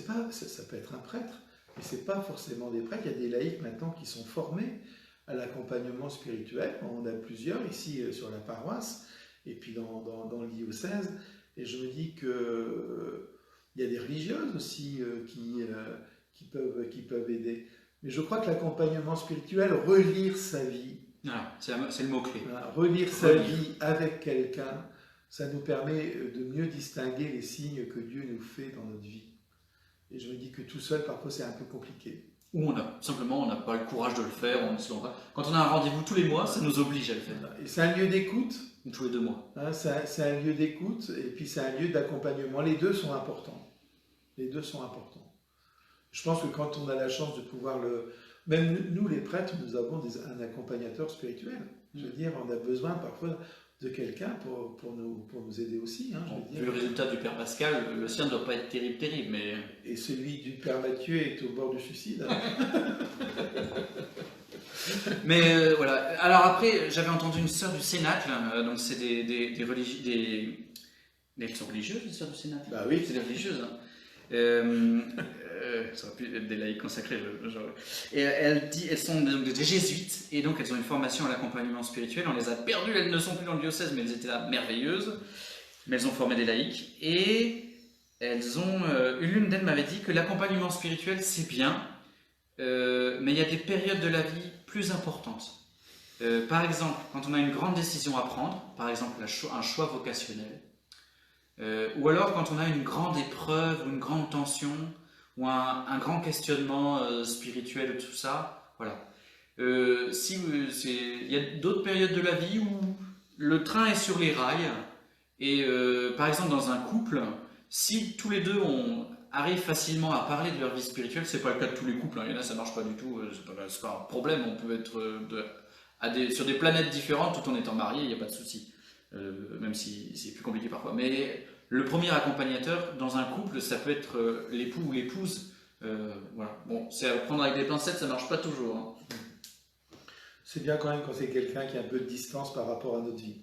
peut être un prêtre, mais ce n'est pas forcément des prêtres. Il y a des laïcs maintenant qui sont formés à l'accompagnement spirituel. On en a plusieurs ici sur la paroisse, et puis dans le diocèse. Et je me dis qu'il y a des religieuses aussi qui peuvent aider. Mais je crois que l'accompagnement spirituel, relire sa vie, c'est le mot-clé. Relire sa vie avec quelqu'un, ça nous permet de mieux distinguer les signes que Dieu nous fait dans notre vie. Et je me dis que tout seul, parfois, c'est un peu compliqué. Ou on n'a pas le courage de le faire. Quand on a un rendez-vous tous les mois, ça nous oblige à le faire. Et c'est un lieu d'écoute. Tous les 2 mois. C'est un lieu d'écoute et puis c'est un lieu d'accompagnement. Les deux sont importants. Les deux sont importants. Je pense que quand on a la chance de pouvoir Même nous, les prêtres, nous avons un accompagnateur spirituel. Je veux dire, on a besoin parfois de quelqu'un pour nous aider aussi. Vu le résultat du Père Pascal, le sien ne doit pas être terrible, mais... Et celui du Père Mathieu est au bord du suicide. Mais voilà. Alors après, j'avais entendu une sœur du Cénacle, donc c'est des sont religieuses, les sœurs du Cénacle. Bah oui. C'est des religieuses. Ça aurait pu être des laïcs consacrés. Et elles sont donc des jésuites, et donc elles ont une formation à l'accompagnement spirituel. On les a perdues, elles ne sont plus dans le diocèse, mais elles étaient là merveilleuses. Mais elles ont formé des laïcs, et elles ont... l'une d'elles m'avait dit que l'accompagnement spirituel, c'est bien, mais il y a des périodes de la vie plus importantes. Par exemple, quand on a une grande décision à prendre, par exemple un choix vocationnel, ou alors quand on a une grande épreuve ou une grande tension, ou un grand questionnement spirituel, tout ça, voilà. Il y a d'autres périodes de la vie où le train est sur les rails, et par exemple dans un couple, si tous les deux arrivent facilement à parler de leur vie spirituelle, c'est pas le cas de tous les couples, il y en a ça marche pas du tout, c'est pas un problème, on peut être sur des planètes différentes tout en étant mariés, il n'y a pas de souci, même si c'est plus compliqué parfois. Mais le premier accompagnateur dans un couple, ça peut être l'époux ou l'épouse. Voilà. Bon, c'est à prendre avec des pincettes, ça marche pas toujours. C'est bien quand même quand c'est quelqu'un qui a un peu de distance par rapport à notre vie.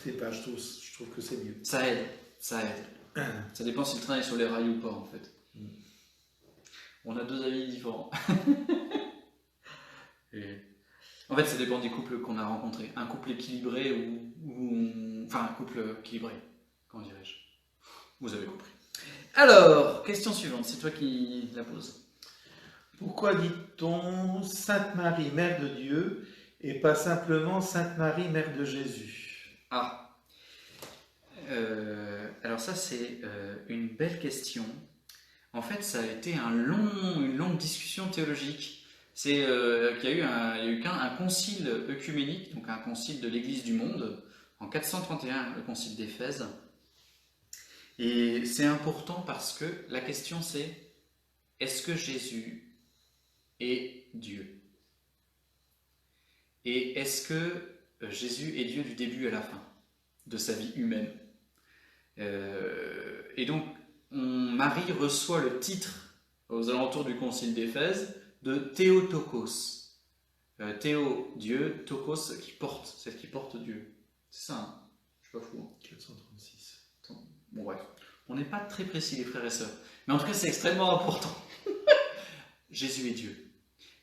Je trouve que c'est mieux. Ça aide. Ça dépend si le train est sur les rails ou pas, en fait. On a 2 avis différents. En fait, ça dépend des couples qu'on a rencontrés. Un couple équilibré enfin, un couple équilibré, comment dirais-je? Vous avez compris. Alors, question suivante, c'est toi qui la poses. Pourquoi dit-on Sainte Marie, Mère de Dieu, et pas simplement Sainte Marie, Mère de Jésus? Alors ça, c'est une belle question. En fait, ça a été une longue discussion théologique. C'est qu'il y a eu un concile œcuménique, donc un concile de l'Église du monde, en 431, le concile d'Éphèse. Et c'est important parce que la question c'est, est-ce que Jésus est Dieu? Et est-ce que Jésus est Dieu du début à la fin de sa vie humaine? Et donc, Marie reçoit le titre aux alentours du concile d'Éphèse de Théotokos. Théo, Dieu, Tokos, celle qui porte Dieu. C'est ça, hein? Je suis pas fou. 436. Bon, bref. On n'est pas très précis, les frères et sœurs. Mais en tout cas, c'est extrêmement important. Jésus est Dieu.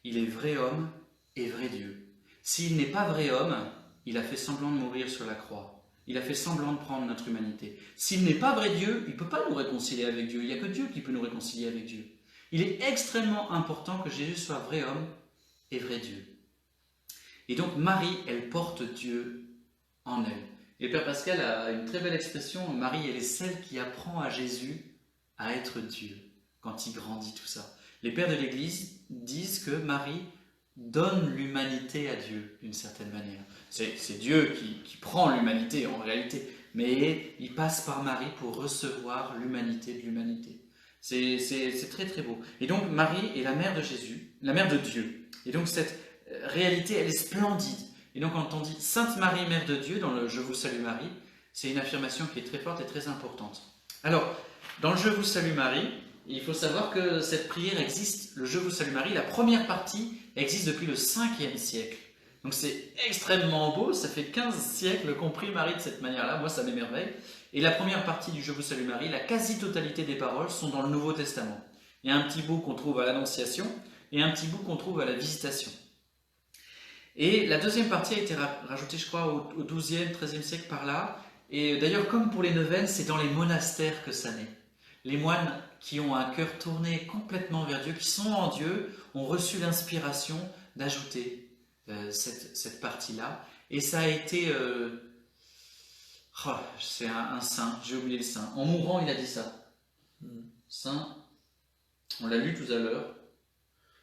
Il est vrai homme et vrai Dieu. S'il n'est pas vrai homme, il a fait semblant de mourir sur la croix. Il a fait semblant de prendre notre humanité. S'il n'est pas vrai Dieu, il ne peut pas nous réconcilier avec Dieu. Il n'y a que Dieu qui peut nous réconcilier avec Dieu. Il est extrêmement important que Jésus soit vrai homme et vrai Dieu. Et donc Marie, elle porte Dieu en elle. Et Père Pascal a une très belle expression, Marie, elle est celle qui apprend à Jésus à être Dieu, quand il grandit tout ça. Les pères de l'Église disent que Marie donne l'humanité à Dieu, d'une certaine manière. C'est Dieu qui prend l'humanité en réalité, mais il passe par Marie pour recevoir l'humanité de l'humanité. C'est très très beau. Et donc Marie est la mère de Jésus, la mère de Dieu. Et donc cette réalité, elle est splendide. Et donc quand on dit Sainte Marie, Mère de Dieu, dans le Je vous salue Marie, c'est une affirmation qui est très forte et très importante. Alors, dans le Je vous salue Marie, il faut savoir que cette prière existe, le Je vous salue Marie, la première partie existe depuis le 5e siècle. Donc c'est extrêmement beau, ça fait 15 siècles qu'on prie Marie de cette manière-là, moi ça m'émerveille. Et la première partie du Je vous salue Marie, la quasi-totalité des paroles sont dans le Nouveau Testament. Il y a un petit bout qu'on trouve à l'Annonciation et un petit bout qu'on trouve à la Visitation. Et la deuxième partie a été rajoutée, je crois, au 12e, 13e siècle par là. Et d'ailleurs, comme pour les neuvaines, c'est dans les monastères que ça naît. Les moines qui ont un cœur tourné complètement vers Dieu, qui sont en Dieu, ont reçu l'inspiration d'ajouter cette partie-là. Et ça a été... c'est un saint, j'ai oublié le saint. En mourant, il a dit ça. Saint, on l'a lu tout à l'heure.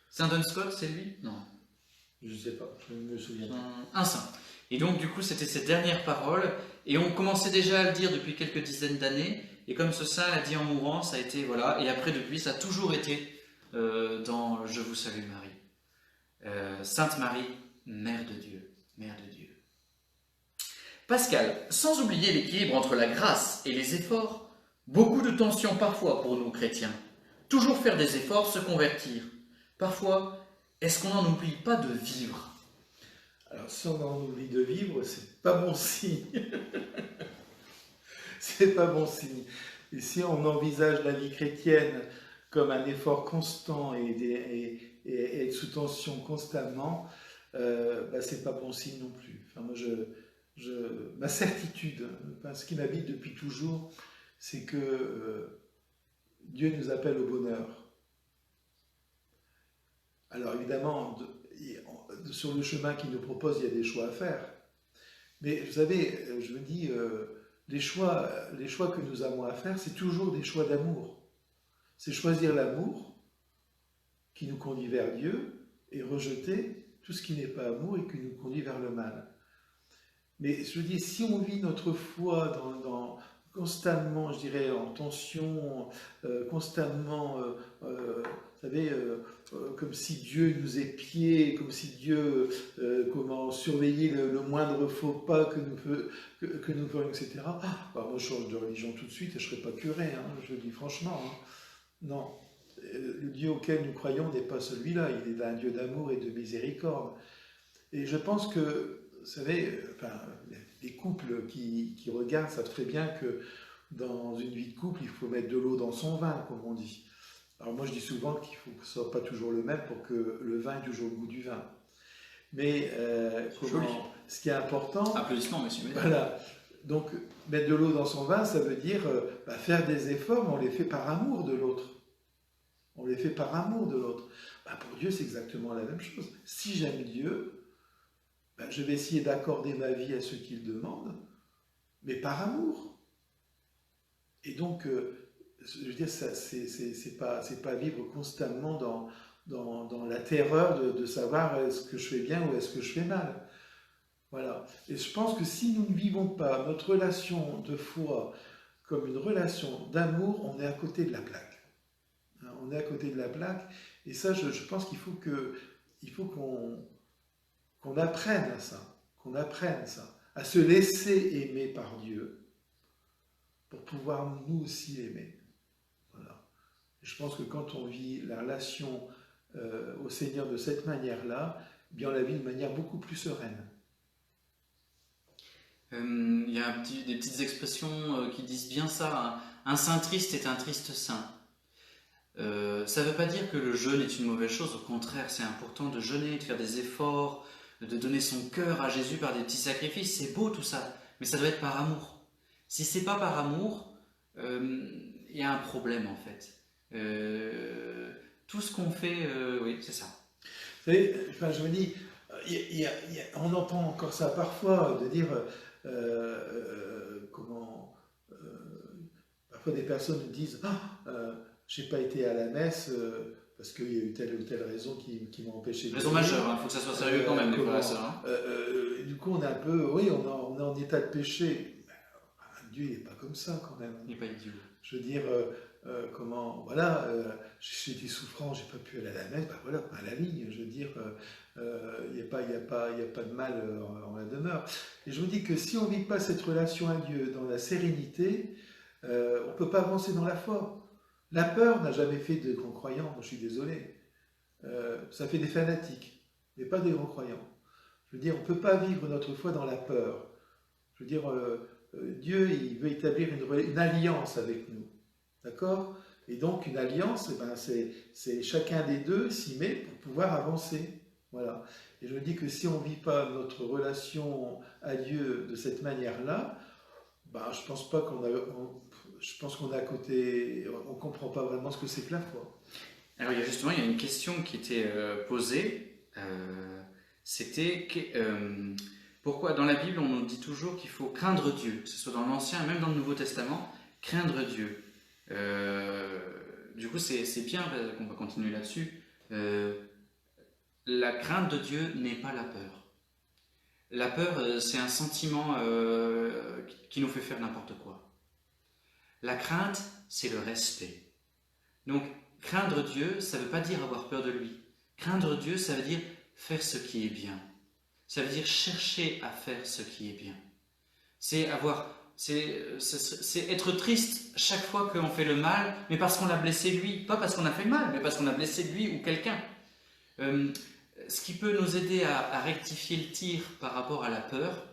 Saint Duns Scott, c'est lui? Non. Je ne sais pas, je ne me souviens pas. Un saint. Et donc, du coup, c'était ses dernières paroles. Et on commençait déjà à le dire depuis quelques dizaines d'années. Et comme ce saint l'a dit en mourant, ça a été, voilà. Et après, depuis, ça a toujours été dans Je vous salue Marie. Sainte Marie, Mère de Dieu. Mère de Dieu. Pascal, sans oublier l'équilibre entre la grâce et les efforts, beaucoup de tensions parfois pour nous chrétiens. Toujours faire des efforts, se convertir. Parfois, est-ce qu'on n'en oublie pas de vivre? Alors, si on en oublie de vivre, c'est pas bon signe. C'est pas bon signe. Et si on envisage la vie chrétienne comme un effort constant et être sous tension constamment, c'est pas bon signe non plus. Enfin, moi, ma certitude, ce qui m'habite depuis toujours, c'est que Dieu nous appelle au bonheur. Alors évidemment, sur le chemin qu'il nous propose, il y a des choix à faire. Mais vous savez, je me dis, les choix que nous avons à faire, c'est toujours des choix d'amour. C'est choisir l'amour qui nous conduit vers Dieu et rejeter tout ce qui n'est pas amour et qui nous conduit vers le mal. Mais je dis, si on vit notre foi constamment, je dirais, en tension, constamment, vous savez, comme si Dieu nous épiait, comme si Dieu, comment surveiller le moindre faux pas que nous ferions, etc. Moi, je change de religion tout de suite et je ne serai pas curé, hein, je le dis franchement. Hein. Non, le Dieu auquel nous croyons n'est pas celui-là, il est un Dieu d'amour et de miséricorde. Et je pense que, vous savez, les couples qui regardent savent très bien que dans une vie de couple, il faut mettre de l'eau dans son vin, comme on dit. Alors moi, je dis souvent qu'il faut que ce ne soit pas toujours le même pour que le vin ait toujours le goût du vin. Mais ce qui est important... Applaudissements, monsieur. Voilà. Donc, mettre de l'eau dans son vin, ça veut dire faire des efforts, mais on les fait par amour de l'autre. On les fait par amour de l'autre. Pour Dieu, c'est exactement la même chose. Si j'aime Dieu, je vais essayer d'accorder ma vie à ce qu'il demande, mais par amour. Et donc, je veux dire, c'est pas vivre constamment dans la terreur de savoir est-ce que je fais bien ou est-ce que je fais mal. Voilà. Et je pense que si nous ne vivons pas notre relation de foi comme une relation d'amour, on est à côté de la plaque. On est à côté de la plaque. Et ça, je pense qu'il faut qu'on apprenne ça, à se laisser aimer par Dieu pour pouvoir nous aussi aimer. Voilà. Et je pense que quand on vit la relation au Seigneur de cette manière-là, bien on la vit de manière beaucoup plus sereine. Il y a des petites expressions qui disent bien ça. Un saint triste est un triste saint. Ça ne veut pas dire que le jeûne est une mauvaise chose, au contraire, c'est important de jeûner, de faire des efforts, de donner son cœur à Jésus par des petits sacrifices, c'est beau tout ça, mais ça doit être par amour. Si c'est pas par amour, il y a un problème en fait. Tout ce qu'on fait, oui, c'est ça. Vous savez, enfin, je me dis, on entend encore ça parfois, de dire comment. Parfois des personnes nous disent je n'ai pas été à la messe parce qu'il y a eu telle ou telle raison qui m'a empêché de Raison venir. majeure, il faut que ça soit sérieux quand même, des fois, ça. Du coup, on est un peu, oui, on est en état de péché. Dieu, il n'est pas comme ça quand même. Il n'est pas idiot. Je veux dire, comment, voilà, j'ai été souffrant, j'ai pas pu aller à la messe, ben voilà, à la ligne, je veux dire, il n'y a pas de mal en la demeure. Et je me dis que si on ne vit pas cette relation à Dieu dans la sérénité, on ne peut pas avancer dans la foi. La peur n'a jamais fait de grands croyants, je suis désolé. Ça fait des fanatiques, mais pas des grands croyants. Je veux dire, on ne peut pas vivre notre foi dans la peur. Je veux dire, Dieu, il veut établir une alliance avec nous. D'accord? Et donc, une alliance, eh ben, c'est chacun des deux s'y met pour pouvoir avancer. Voilà. Et je me dis que si on ne vit pas notre relation à Dieu de cette manière-là, ben, je pense pas je pense qu'on est à côté, on ne comprend pas vraiment ce que c'est que la foi. Alors, il y a une question qui était posée. C'était pourquoi dans la Bible on nous dit toujours qu'il faut craindre Dieu, que ce soit dans l'Ancien et même dans le Nouveau Testament, craindre Dieu. Du coup, c'est bien qu'on va continuer là-dessus. La crainte de Dieu n'est pas la peur. La peur, c'est un sentiment qui nous fait faire n'importe quoi. La crainte, c'est le respect. Donc, craindre Dieu, ça ne veut pas dire avoir peur de lui. Craindre Dieu, ça veut dire faire ce qui est bien. Ça veut dire chercher à faire ce qui est bien. C'est être triste chaque fois qu'on fait le mal, mais parce qu'on l'a blessé lui. Pas parce qu'on a fait le mal, mais parce qu'on a blessé lui ou quelqu'un. Ce qui peut nous aider à rectifier le tir par rapport à la peur,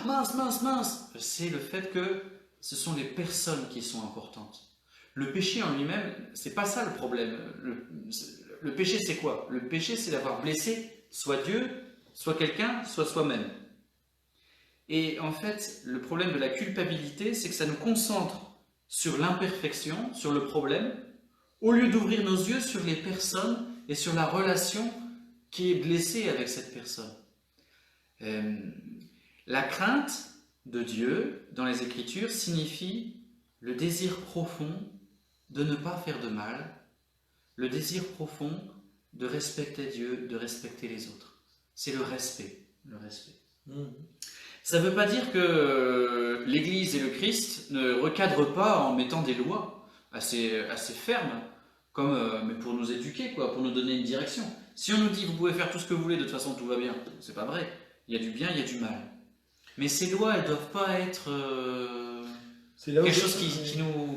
mince, c'est le fait que ce sont les personnes qui sont importantes. Le péché en lui-même, c'est pas ça le problème. Le péché, c'est quoi? Le péché, c'est d'avoir blessé soit Dieu, soit quelqu'un, soit soi-même. Et en fait, le problème de la culpabilité, c'est que ça nous concentre sur l'imperfection, sur le problème, au lieu d'ouvrir nos yeux sur les personnes et sur la relation qui est blessée avec cette personne. La crainte de Dieu, dans les Écritures, signifie le désir profond de ne pas faire de mal, le désir profond de respecter Dieu, de respecter les autres. C'est le respect. Ça ne veut pas dire que l'Église et le Christ ne recadrent pas en mettant des lois assez fermes, mais pour nous éduquer, pour nous donner une direction. Si on nous dit vous pouvez faire tout ce que vous voulez, de toute façon tout va bien, c'est pas vrai. Il y a du bien, il y a du mal. Mais ces lois, elles ne doivent pas être quelque chose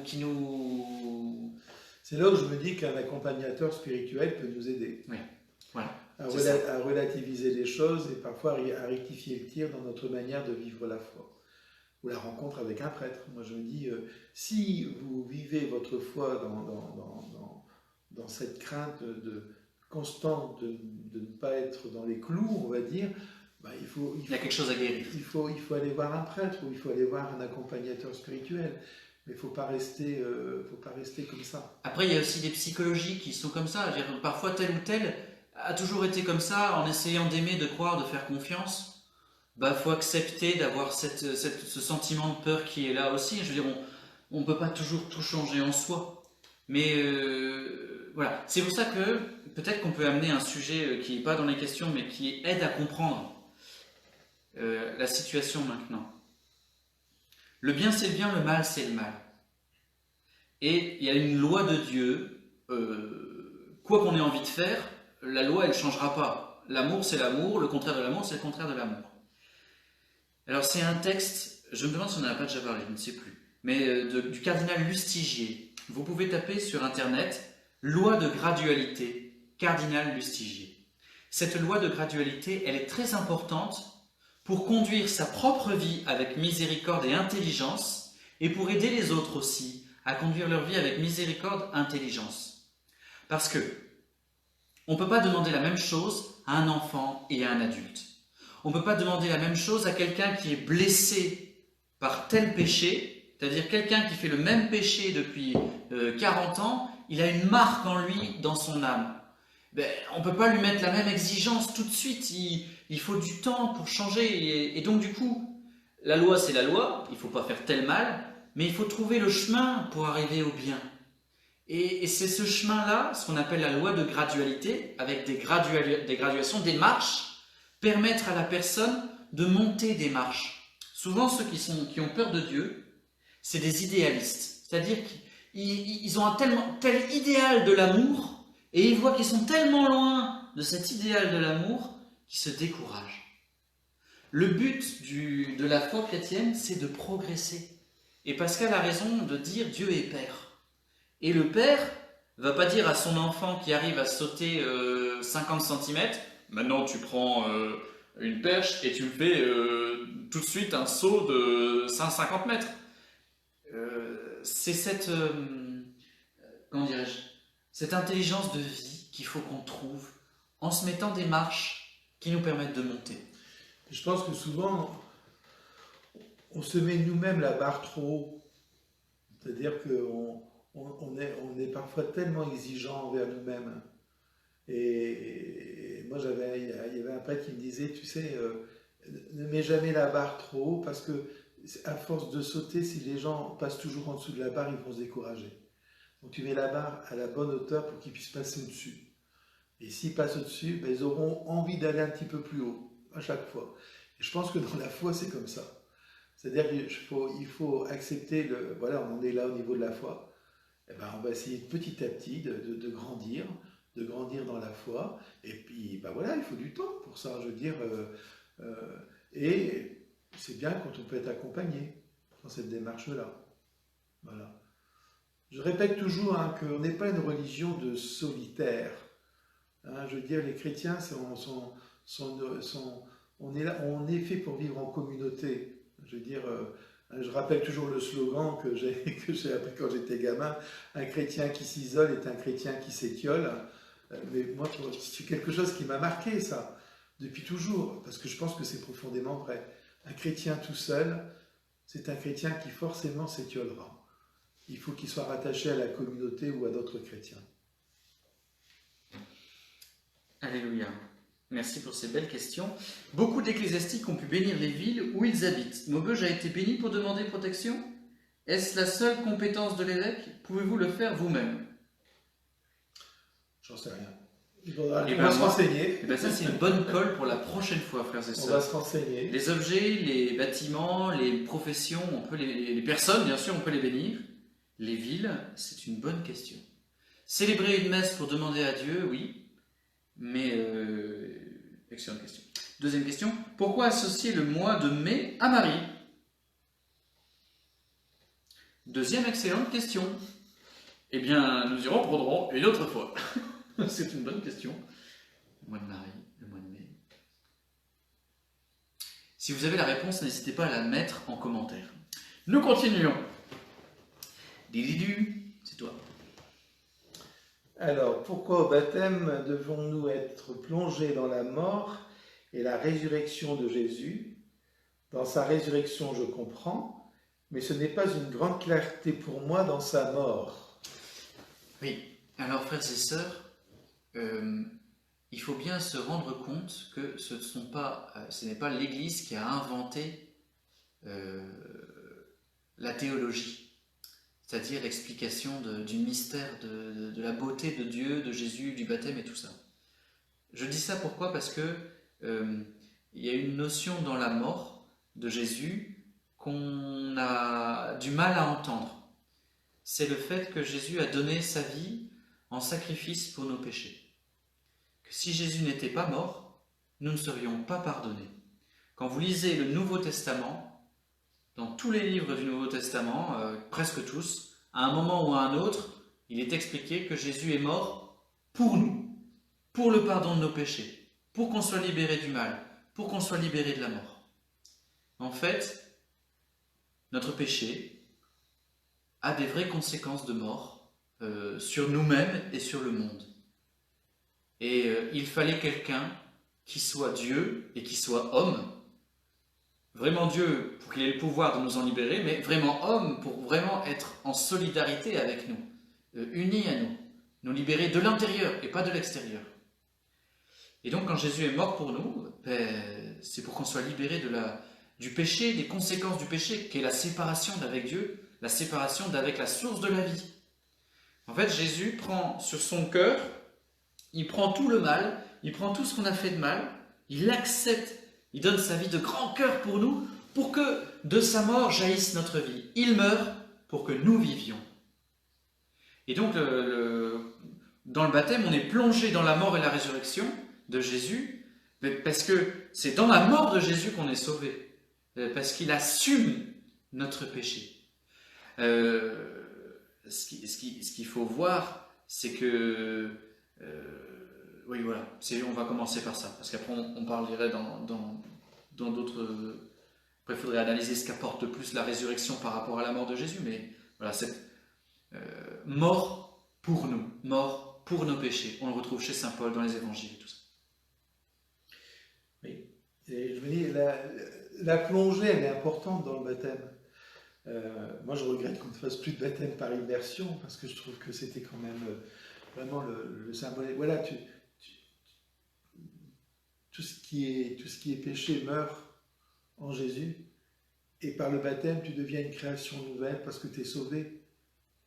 qui nous... C'est là où je me dis qu'un accompagnateur spirituel peut nous aider. Oui, voilà. À relativiser les choses et parfois à rectifier le tir dans notre manière de vivre la foi. Ou la rencontre avec un prêtre. Moi je me dis, si vous vivez votre foi dans cette crainte constante de ne pas être dans les clous, on va dire, il y a quelque chose à guérir. Il faut aller voir un prêtre ou il faut aller voir un accompagnateur spirituel. Mais il ne faut pas rester comme ça. Après, il y a aussi des psychologies qui sont comme ça. Parfois, tel ou tel a toujours été comme ça, en essayant d'aimer, de croire, de faire confiance. Faut accepter d'avoir ce sentiment de peur qui est là aussi. Je veux dire, on ne peut pas toujours tout changer en soi. Mais voilà, c'est pour ça que peut-être qu'on peut amener un sujet qui n'est pas dans les questions, mais qui aide à comprendre la situation maintenant. Le bien c'est le bien, le mal c'est le mal. Et il y a une loi de Dieu, quoi qu'on ait envie de faire, la loi elle ne changera pas. L'amour c'est l'amour, le contraire de l'amour c'est le contraire de l'amour. Alors c'est un texte, je me demande si on n'en a pas déjà parlé, je ne sais plus, mais du cardinal Lustiger. Vous pouvez taper sur internet « Loi de gradualité, cardinal Lustiger ». Cette loi de gradualité, elle est très importante pour conduire sa propre vie avec miséricorde et intelligence, et pour aider les autres aussi à conduire leur vie avec miséricorde et intelligence. Parce que on ne peut pas demander la même chose à un enfant et à un adulte. On ne peut pas demander la même chose à quelqu'un qui est blessé par tel péché, c'est-à-dire quelqu'un qui fait le même péché depuis 40 ans, il a une marque en lui, dans son âme. Ben, on ne peut pas lui mettre la même exigence tout de suite, il faut du temps pour changer. Et donc du coup, la loi c'est la loi, il ne faut pas faire tel mal, mais il faut trouver le chemin pour arriver au bien. Et c'est ce chemin-là, ce qu'on appelle la loi de gradualité, avec des graduations, des marches, permettre à la personne de monter des marches. Souvent, ceux qui ont peur de Dieu, c'est des idéalistes. C'est-à-dire qu'ils ont un tel idéal de l'amour, et ils voient qu'ils sont tellement loin de cet idéal de l'amour, qu'ils se découragent. Le but de la foi chrétienne, c'est de progresser. Et Pascal a raison de dire Dieu est Père. Et le père ne va pas dire à son enfant qui arrive à sauter 50 cm, maintenant tu prends une perche et tu me fais tout de suite un saut de 150 mètres. C'est cette intelligence de vie qu'il faut qu'on trouve en se mettant des marches qui nous permettent de monter. Je pense que souvent, on se met nous-mêmes la barre trop haut. C'est-à-dire qu'on est parfois tellement exigeant envers nous-mêmes. Et moi, il y avait un prêtre qui me disait, tu sais, ne mets jamais la barre trop haut parce que à force de sauter, si les gens passent toujours en dessous de la barre, ils vont se décourager. Donc tu mets la barre à la bonne hauteur pour qu'ils puissent passer au-dessus. Et s'ils passent au-dessus, ben, ils auront envie d'aller un petit peu plus haut à chaque fois. Et je pense que dans la foi, c'est comme ça. C'est-à-dire qu'il faut accepter, voilà, on est là au niveau de la foi. Eh ben, on va essayer petit à petit de grandir dans la foi. Et puis, ben voilà, il faut du temps pour ça, je veux dire. Et c'est bien quand on peut être accompagné dans cette démarche-là. Voilà. Je répète toujours qu'on n'est pas une religion de solitaire. Hein, je veux dire, les chrétiens, on est fait pour vivre en communauté. Je veux dire, je rappelle toujours le slogan que j'ai appris quand j'étais gamin, un chrétien qui s'isole est un chrétien qui s'étiole. Mais moi, c'est quelque chose qui m'a marqué, ça, depuis toujours, parce que je pense que c'est profondément vrai. Un chrétien tout seul, c'est un chrétien qui forcément s'étiolera. Il faut qu'il soit rattaché à la communauté ou à d'autres chrétiens. Alléluia. Merci pour ces belles questions. Beaucoup d'ecclésiastiques ont pu bénir les villes où ils habitent. Maubeuge a été béni pour demander protection? Est-ce la seule compétence de l'évêque? Pouvez-vous le faire vous-même? J'en sais rien. On va se renseigner. Et ben ça, c'est une bonne colle pour la prochaine fois, frères et sœurs. On va se renseigner. Les objets, les bâtiments, les professions, les personnes, bien sûr, on peut les bénir. Les villes, c'est une bonne question. Célébrer une messe pour demander à Dieu, oui, mais excellente question. Deuxième question, pourquoi associer le mois de mai à Marie? Deuxième excellente question. Eh bien, nous y reprendrons une autre fois. C'est une bonne question. Le mois de Marie, le mois de mai. Si vous avez la réponse, n'hésitez pas à la mettre en commentaire. Nous continuons. Dididu, c'est toi. Alors, pourquoi au baptême devons-nous être plongés dans la mort et la résurrection de Jésus? Dans sa résurrection, je comprends, mais ce n'est pas une grande clarté pour moi dans sa mort. Oui, alors frères et sœurs, il faut bien se rendre compte que ce n'est pas l'Église qui a inventé la théologie. C'est-à-dire l'explication du mystère de la beauté de Dieu, de Jésus, du baptême et tout ça. Je dis ça pourquoi? Parce que il y a une notion dans la mort de Jésus qu'on a du mal à entendre. C'est le fait que Jésus a donné sa vie en sacrifice pour nos péchés. Que si Jésus n'était pas mort, nous ne serions pas pardonnés. Quand vous lisez le Nouveau Testament, dans tous les livres du Nouveau Testament, presque tous, à un moment ou à un autre, il est expliqué que Jésus est mort pour nous, pour le pardon de nos péchés, pour qu'on soit libéré du mal, pour qu'on soit libéré de la mort. En fait, notre péché a des vraies conséquences de mort sur nous-mêmes et sur le monde. Et il fallait quelqu'un qui soit Dieu et qui soit homme. Vraiment Dieu pour qu'il ait le pouvoir de nous en libérer, mais vraiment homme pour vraiment être en solidarité avec nous, unis à nous libérer de l'intérieur et pas de l'extérieur. Et donc quand Jésus est mort pour nous, c'est pour qu'on soit libéré du péché, des conséquences du péché, qui est la séparation d'avec Dieu, la séparation d'avec la source de la vie. En fait, Jésus prend sur son cœur, il prend tout le mal, il prend tout ce qu'on a fait de mal, il l'accepte, il donne sa vie de grand cœur pour nous, pour que de sa mort jaillisse notre vie. Il meurt pour que nous vivions. Et donc, dans le baptême, on est plongé dans la mort et la résurrection de Jésus, parce que c'est dans la mort de Jésus qu'on est sauvé, parce qu'il assume notre péché. Ce qu'il faut voir, c'est que... oui, voilà, on va commencer par ça, parce qu'après on parlerait dans d'autres... Après, il faudrait analyser ce qu'apporte le plus la résurrection par rapport à la mort de Jésus, mais voilà, cette mort pour nous, mort pour nos péchés. On le retrouve chez saint Paul dans les évangiles et tout ça. Oui, et je me dis, la plongée, elle est importante dans le baptême. Moi, je regrette qu'on ne fasse plus de baptême par immersion, parce que je trouve que c'était quand même vraiment le symbole. Voilà, tout ce qui est péché meurt en Jésus, et par le baptême, tu deviens une création nouvelle, parce que tu es sauvé.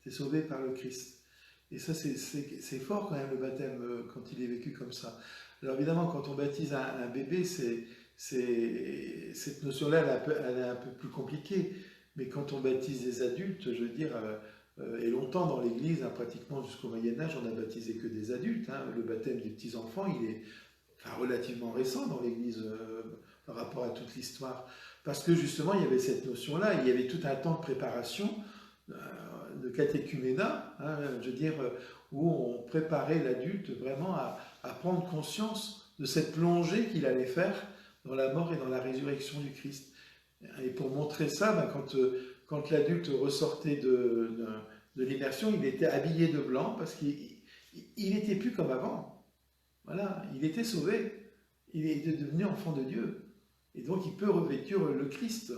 Tu es sauvé par le Christ. Et ça, c'est fort quand même, le baptême, quand il est vécu comme ça. Alors évidemment, quand on baptise un bébé, cette notion-là, elle est un peu plus compliquée. Mais quand on baptise des adultes, je veux dire, et longtemps dans l'Église, pratiquement jusqu'au Moyen-Âge, on n'a baptisé que des adultes. Le baptême des petits-enfants, il est relativement récent dans l'Église par rapport à toute l'histoire. Parce que justement, il y avait cette notion-là, il y avait tout un temps de préparation, de catéchuménat, je veux dire, où on préparait l'adulte vraiment à prendre conscience de cette plongée qu'il allait faire dans la mort et dans la résurrection du Christ. Et pour montrer ça, quand l'adulte ressortait de l'immersion, il était habillé de blanc parce qu'il n'était plus comme avant. Voilà, il était sauvé. Il est devenu enfant de Dieu. Et donc il peut revêtir le Christ.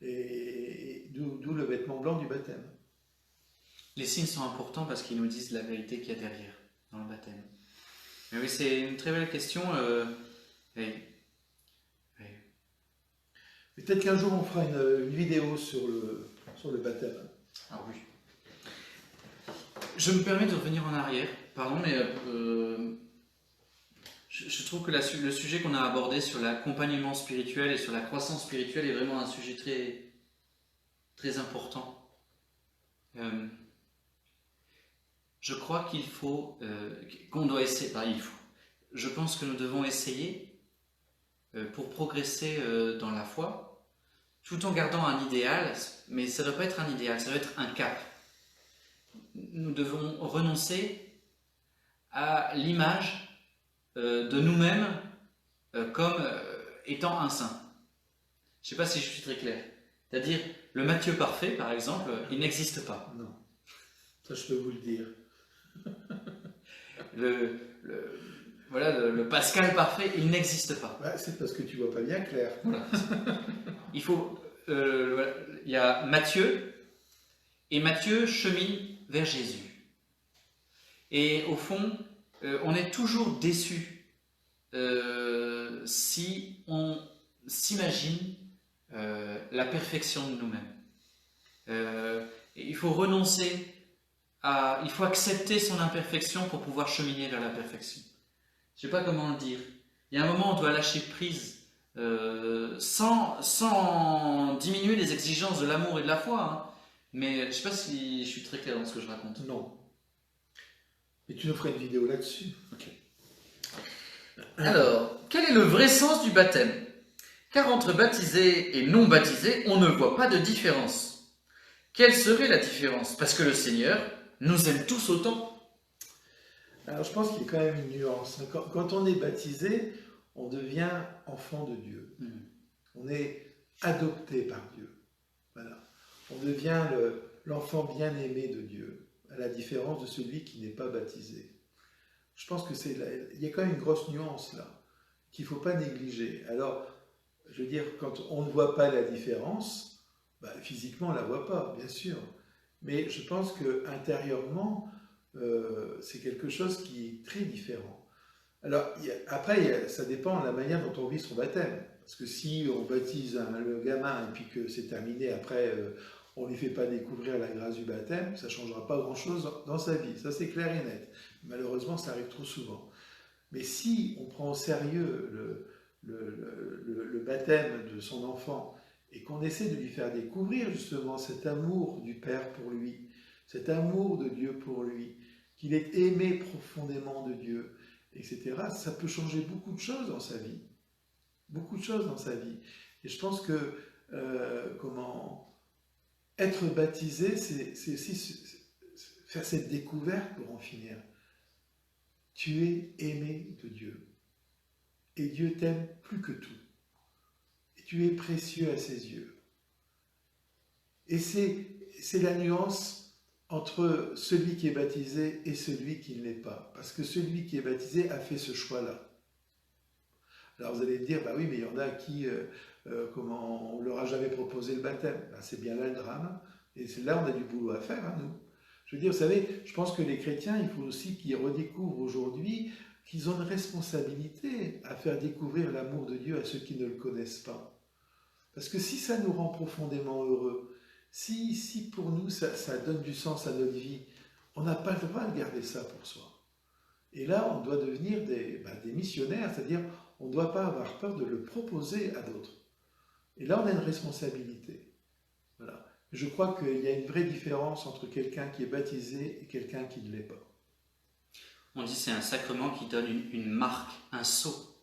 Et d'où le vêtement blanc du baptême. Les signes sont importants parce qu'ils nous disent la vérité qu'il y a derrière dans le baptême. Mais oui, c'est une très belle question. Peut-être qu'un jour on fera une vidéo sur le baptême. Ah oui. Je me permets de revenir en arrière, pardon, mais je trouve que le sujet qu'on a abordé sur l'accompagnement spirituel et sur la croissance spirituelle est vraiment un sujet très, très important. Je crois qu'il faut, qu'on doit essayer, je pense que nous devons essayer pour progresser dans la foi, tout en gardant un idéal, mais ça ne doit pas être un idéal, ça doit être un cap. Nous devons renoncer à l'image de nous-mêmes comme étant un saint. Je ne sais pas si je suis très clair. C'est-à-dire, le Matthieu parfait, par exemple, il n'existe pas. Non, ça je peux vous le dire. Le Pascal parfait, il n'existe pas. Ouais, c'est parce que tu ne vois pas bien clair. Voilà. Il faut... il y a Matthieu, et Matthieu chemine vers Jésus. Et au fond, on est toujours déçu si on s'imagine la perfection de nous-mêmes. Il faut renoncer il faut accepter son imperfection pour pouvoir cheminer vers la perfection. Je ne sais pas comment le dire. Il y a un moment où on doit lâcher prise sans diminuer les exigences de l'amour et de la foi. Mais je ne sais pas si je suis très clair dans ce que je raconte. Non. Et tu nous ferais une vidéo là-dessus. Ok. Alors, quel est le vrai sens du baptême? Car entre baptisés et non baptisés, on ne voit pas de différence. Quelle serait la différence? Parce que le Seigneur nous aime tous autant. Alors je pense qu'il y a quand même une nuance. Quand on est baptisé, on devient enfant de Dieu. On est adopté par Dieu. Voilà. On devient l'enfant bien-aimé de Dieu. à la différence de celui qui n'est pas baptisé. Je pense il y a quand même une grosse nuance là, qu'il ne faut pas négliger. Alors, je veux dire, quand on ne voit pas la différence, bah, physiquement on ne la voit pas, bien sûr. Mais je pense qu'intérieurement, c'est quelque chose qui est très différent. Alors, après, ça dépend de la manière dont on vit son baptême. Parce que si on baptise le gamin et puis que c'est terminé, après, on ne lui fait pas découvrir la grâce du baptême, ça ne changera pas grand-chose dans sa vie. Ça, c'est clair et net. Malheureusement, ça arrive trop souvent. Mais si on prend au sérieux le baptême de son enfant et qu'on essaie de lui faire découvrir justement cet amour du Père pour lui, cet amour de Dieu pour lui, qu'il est aimé profondément de Dieu, etc., ça peut changer beaucoup de choses dans sa vie. Beaucoup de choses dans sa vie. Et je pense que être baptisé, c'est aussi faire cette découverte pour en finir. Tu es aimé de Dieu. Et Dieu t'aime plus que tout. Et tu es précieux à ses yeux. Et c'est la nuance entre celui qui est baptisé et celui qui ne l'est pas. Parce que celui qui est baptisé a fait ce choix-là. Alors vous allez me dire, bah oui, mais il y en a qui, on ne leur a jamais proposé le baptême. Ben, c'est bien là le drame. Et c'est là on a du boulot à faire, hein, nous. Je veux dire, vous savez, je pense que les chrétiens, il faut aussi qu'ils redécouvrent aujourd'hui qu'ils ont une responsabilité à faire découvrir l'amour de Dieu à ceux qui ne le connaissent pas. Parce que si ça nous rend profondément heureux, si pour nous ça donne du sens à notre vie, on n'a pas le droit de garder ça pour soi. Et là, on doit devenir des missionnaires, c'est-à-dire on ne doit pas avoir peur de le proposer à d'autres. Et là, on a une responsabilité. Voilà. Je crois qu'il y a une vraie différence entre quelqu'un qui est baptisé et quelqu'un qui ne l'est pas. On dit que c'est un sacrement qui donne une marque, un sceau.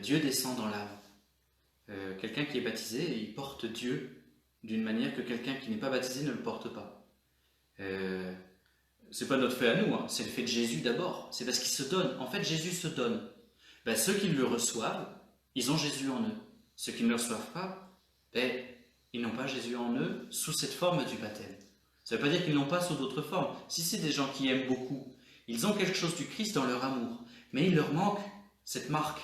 Dieu descend dans l'âme. Quelqu'un qui est baptisé, il porte Dieu d'une manière que quelqu'un qui n'est pas baptisé ne le porte pas. C'est pas notre fait à nous, hein. C'est le fait de Jésus d'abord. C'est parce qu'il se donne. En fait, Jésus se donne. Ben, ceux qui le reçoivent, ils ont Jésus en eux. Ceux qui ne le reçoivent pas, ben, ils n'ont pas Jésus en eux sous cette forme du baptême. Ça ne veut pas dire qu'ils n'ont pas sous d'autres formes. Si c'est des gens qui aiment beaucoup, ils ont quelque chose du Christ dans leur amour, mais il leur manque cette marque.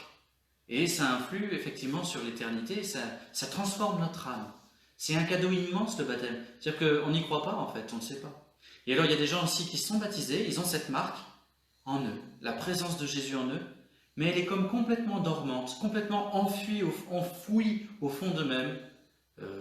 Et ça influe effectivement sur l'éternité, ça transforme notre âme. C'est un cadeau immense le baptême. C'est-à-dire qu'on n'y croit pas en fait, on ne sait pas. Et alors il y a des gens aussi qui sont baptisés, ils ont cette marque en eux, la présence de Jésus en eux, mais elle est comme complètement dormante, complètement enfouie au fond d'eux-mêmes,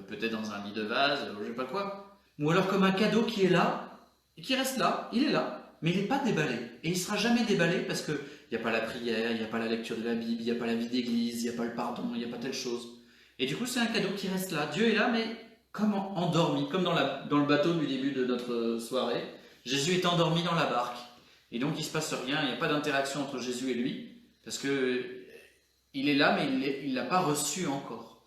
peut-être dans un lit de vase, je ne sais pas quoi, ou alors comme un cadeau qui est là, et qui reste là, il est là, mais il n'est pas déballé. Et il ne sera jamais déballé parce qu'il n'y a pas la prière, il n'y a pas la lecture de la Bible, il n'y a pas la vie d'église, il n'y a pas le pardon, il n'y a pas telle chose. Et du coup c'est un cadeau qui reste là, Dieu est là, mais comme endormi, comme dans le bateau du début de notre soirée, Jésus est endormi dans la barque. Et donc il ne se passe rien, il n'y a pas d'interaction entre Jésus et lui, parce qu'il est là, mais il ne l'a pas reçu encore.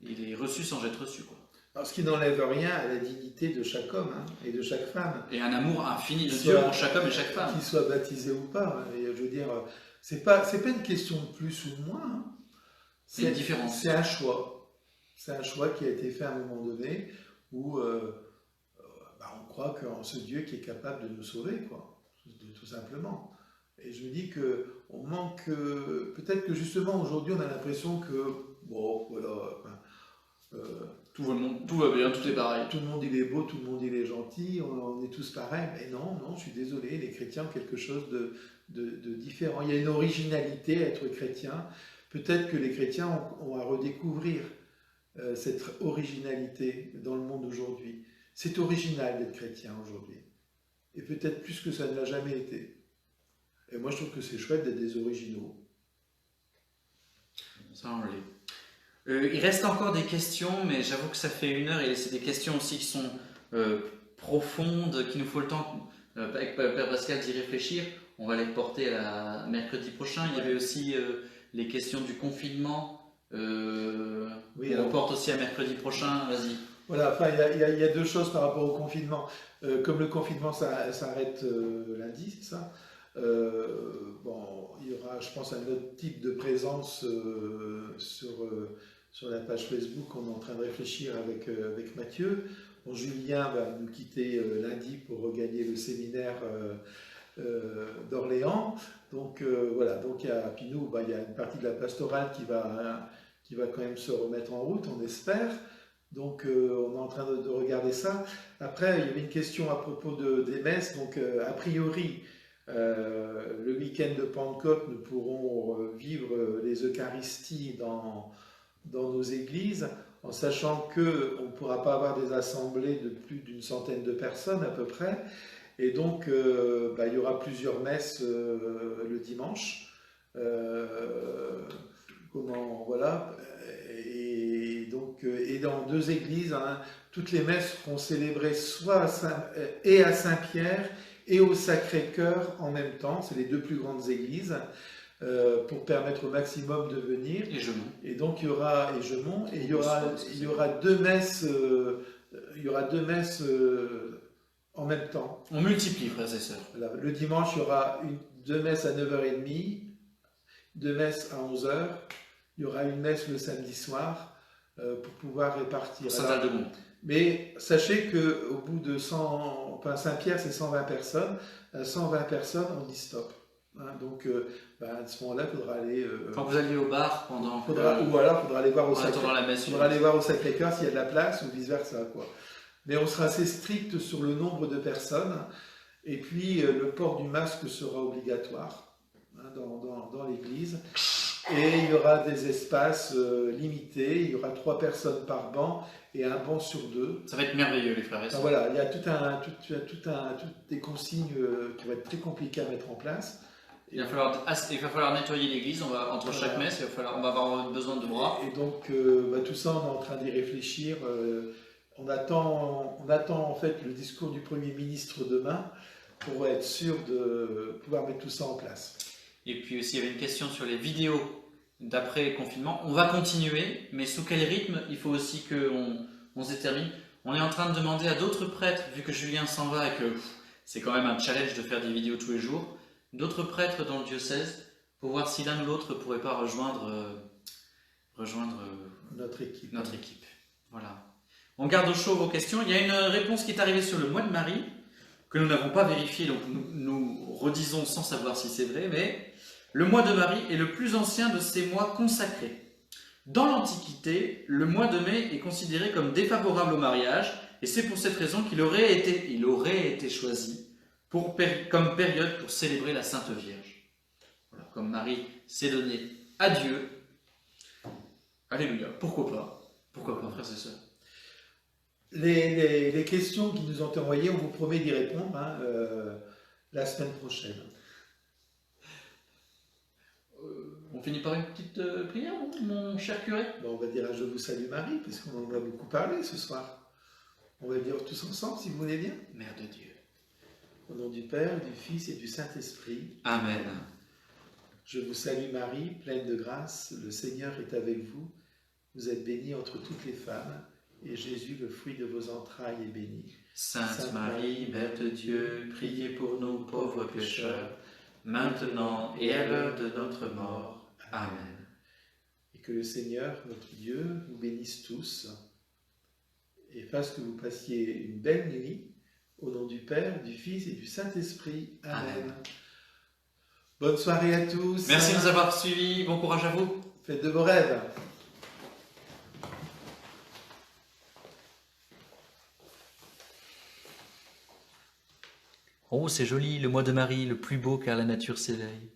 Il est reçu sans être reçu, quoi. Alors, ce qui n'enlève rien à la dignité de chaque homme, hein, et de chaque femme. Et un amour infini de Dieu pour chaque homme et chaque femme. Qu'il soit baptisé ou pas. Et je veux dire, c'est pas une question de plus ou de moins. Hein. C'est une différence. C'est un choix. C'est un choix qui a été fait à un moment donné où on croit en ce Dieu qui est capable de nous sauver, quoi, tout simplement. Et je me dis qu'on manque, peut-être que justement aujourd'hui on a l'impression que, bon, voilà, tout va bien, tout est pareil. Tout le monde il est beau, tout le monde il est gentil, on est tous pareils. Mais non, je suis désolé, les chrétiens ont quelque chose de différent. Il y a une originalité à être chrétien. Peut-être que les chrétiens ont à redécouvrir cette originalité dans le monde aujourd'hui. C'est original d'être chrétien aujourd'hui. Et peut-être plus que ça ne l'a jamais été. Et moi, je trouve que c'est chouette d'être des originaux. Ça, on l'est. Il reste encore des questions, mais j'avoue que ça fait 1 heure et c'est des questions aussi qui sont profondes, qu'il nous faut le temps, avec Père Pascal, d'y réfléchir. On va les reporter à mercredi prochain. Il y avait aussi les questions du confinement. Oui, on reporte aussi à mercredi prochain. Vas-y. Voilà, enfin, il y a 2 choses par rapport au confinement. Comme le confinement s'arrête lundi, c'est ça ? Il y aura, je pense, un autre type de présence sur la page Facebook. On est en train de réfléchir avec Mathieu. Bon, Julien va nous quitter lundi pour regagner le séminaire d'Orléans. Donc voilà, donc puis nous, il y a une partie de la pastorale qui va quand même se remettre en route, on espère. Donc on est en train de regarder ça. Après, il y avait une question à propos des messes. Donc a priori, le week-end de Pentecôte, nous pourrons vivre les Eucharisties dans nos églises, en sachant qu'on ne pourra pas avoir des assemblées de plus d'une centaine de personnes à peu près. Et donc, il y aura plusieurs messes le dimanche. Voilà. Et donc, et dans 2 églises, hein, toutes les messes seront célébrées soit à Saint-Pierre et au Sacré-Cœur en même temps. C'est les 2 plus grandes églises. Pour permettre au maximum de venir. Et Gemont. Et donc il y aura il y aura 2 messes, en même temps. On multiplie, frères et sœurs. Voilà. Le dimanche, il y aura 2 messes à 9h30, 2 messes à 11h. Il y aura une messe le samedi soir pour pouvoir répartir. Saint-Aldemont. Mais sachez qu'au bout de Saint-Pierre, c'est 120 personnes. À 120 personnes, on dit stop. Hein, donc, à ce moment-là, il faudra aller. Quand vous alliez au bar pendant. Ou alors, il faudra aller voir au Sacré-Cœur s'il y a de la place ou vice-versa, quoi. Mais on sera assez strict sur le nombre de personnes. Et puis, le port du masque sera obligatoire dans l'église. Et il y aura des espaces limités. Il y aura 3 personnes par banc et un banc sur 2. Ça va être merveilleux, les frères et sœurs. Voilà, il y a toutes des consignes qui vont être très compliquées à mettre en place. Il va falloir nettoyer l'église, entre chaque messe, on va avoir besoin de bras. Et donc, tout ça, on est en train d'y réfléchir. On attend en fait le discours du Premier ministre demain pour être sûr de pouvoir mettre tout ça en place. Et puis aussi, il y avait une question sur les vidéos d'après confinement. On va continuer, mais sous quel rythme? Il faut aussi qu'on se détermine. On est en train de demander à d'autres prêtres, vu que Julien s'en va et que c'est quand même un challenge de faire des vidéos tous les jours, d'autres prêtres dans le diocèse pour voir si l'un ou l'autre ne pourrait pas rejoindre notre équipe. Voilà. On garde au chaud vos questions. Il y a une réponse qui est arrivée sur le mois de Marie, que nous n'avons pas vérifié, donc nous redisons sans savoir si c'est vrai, mais le mois de Marie est le plus ancien de ces mois consacrés. Dans l'Antiquité, le mois de mai est considéré comme défavorable au mariage, et c'est pour cette raison qu'il aurait été choisi comme période pour célébrer la Sainte Vierge. Voilà, comme Marie s'est donnée à Dieu. Alléluia, pourquoi pas, frères et sœurs. Les questions qui nous ont été envoyées, on vous promet d'y répondre la semaine prochaine. On finit par une petite prière, mon cher curé? On va dire un Je vous salue Marie, puisqu'on en a beaucoup parlé ce soir. On va le dire tous ensemble, si vous voulez bien. Mère de Dieu. Au nom du Père, du Fils et du Saint-Esprit. Amen. Je vous salue Marie, pleine de grâce, le Seigneur est avec vous. Vous êtes bénie entre toutes les femmes, et Jésus, le fruit de vos entrailles, est béni. Sainte Marie, Mère de Dieu, priez pour nous pauvres pécheurs, maintenant et à l'heure de notre mort. Amen. Et que le Seigneur, notre Dieu, vous bénisse tous, et fasse que vous passiez une belle nuit, au nom du Père, du Fils et du Saint-Esprit. Amen. Bonne soirée à tous. Merci de nous avoir suivis. Bon courage à vous. Faites de vos rêves. Oh, c'est joli, le mois de Marie, le plus beau car la nature s'éveille.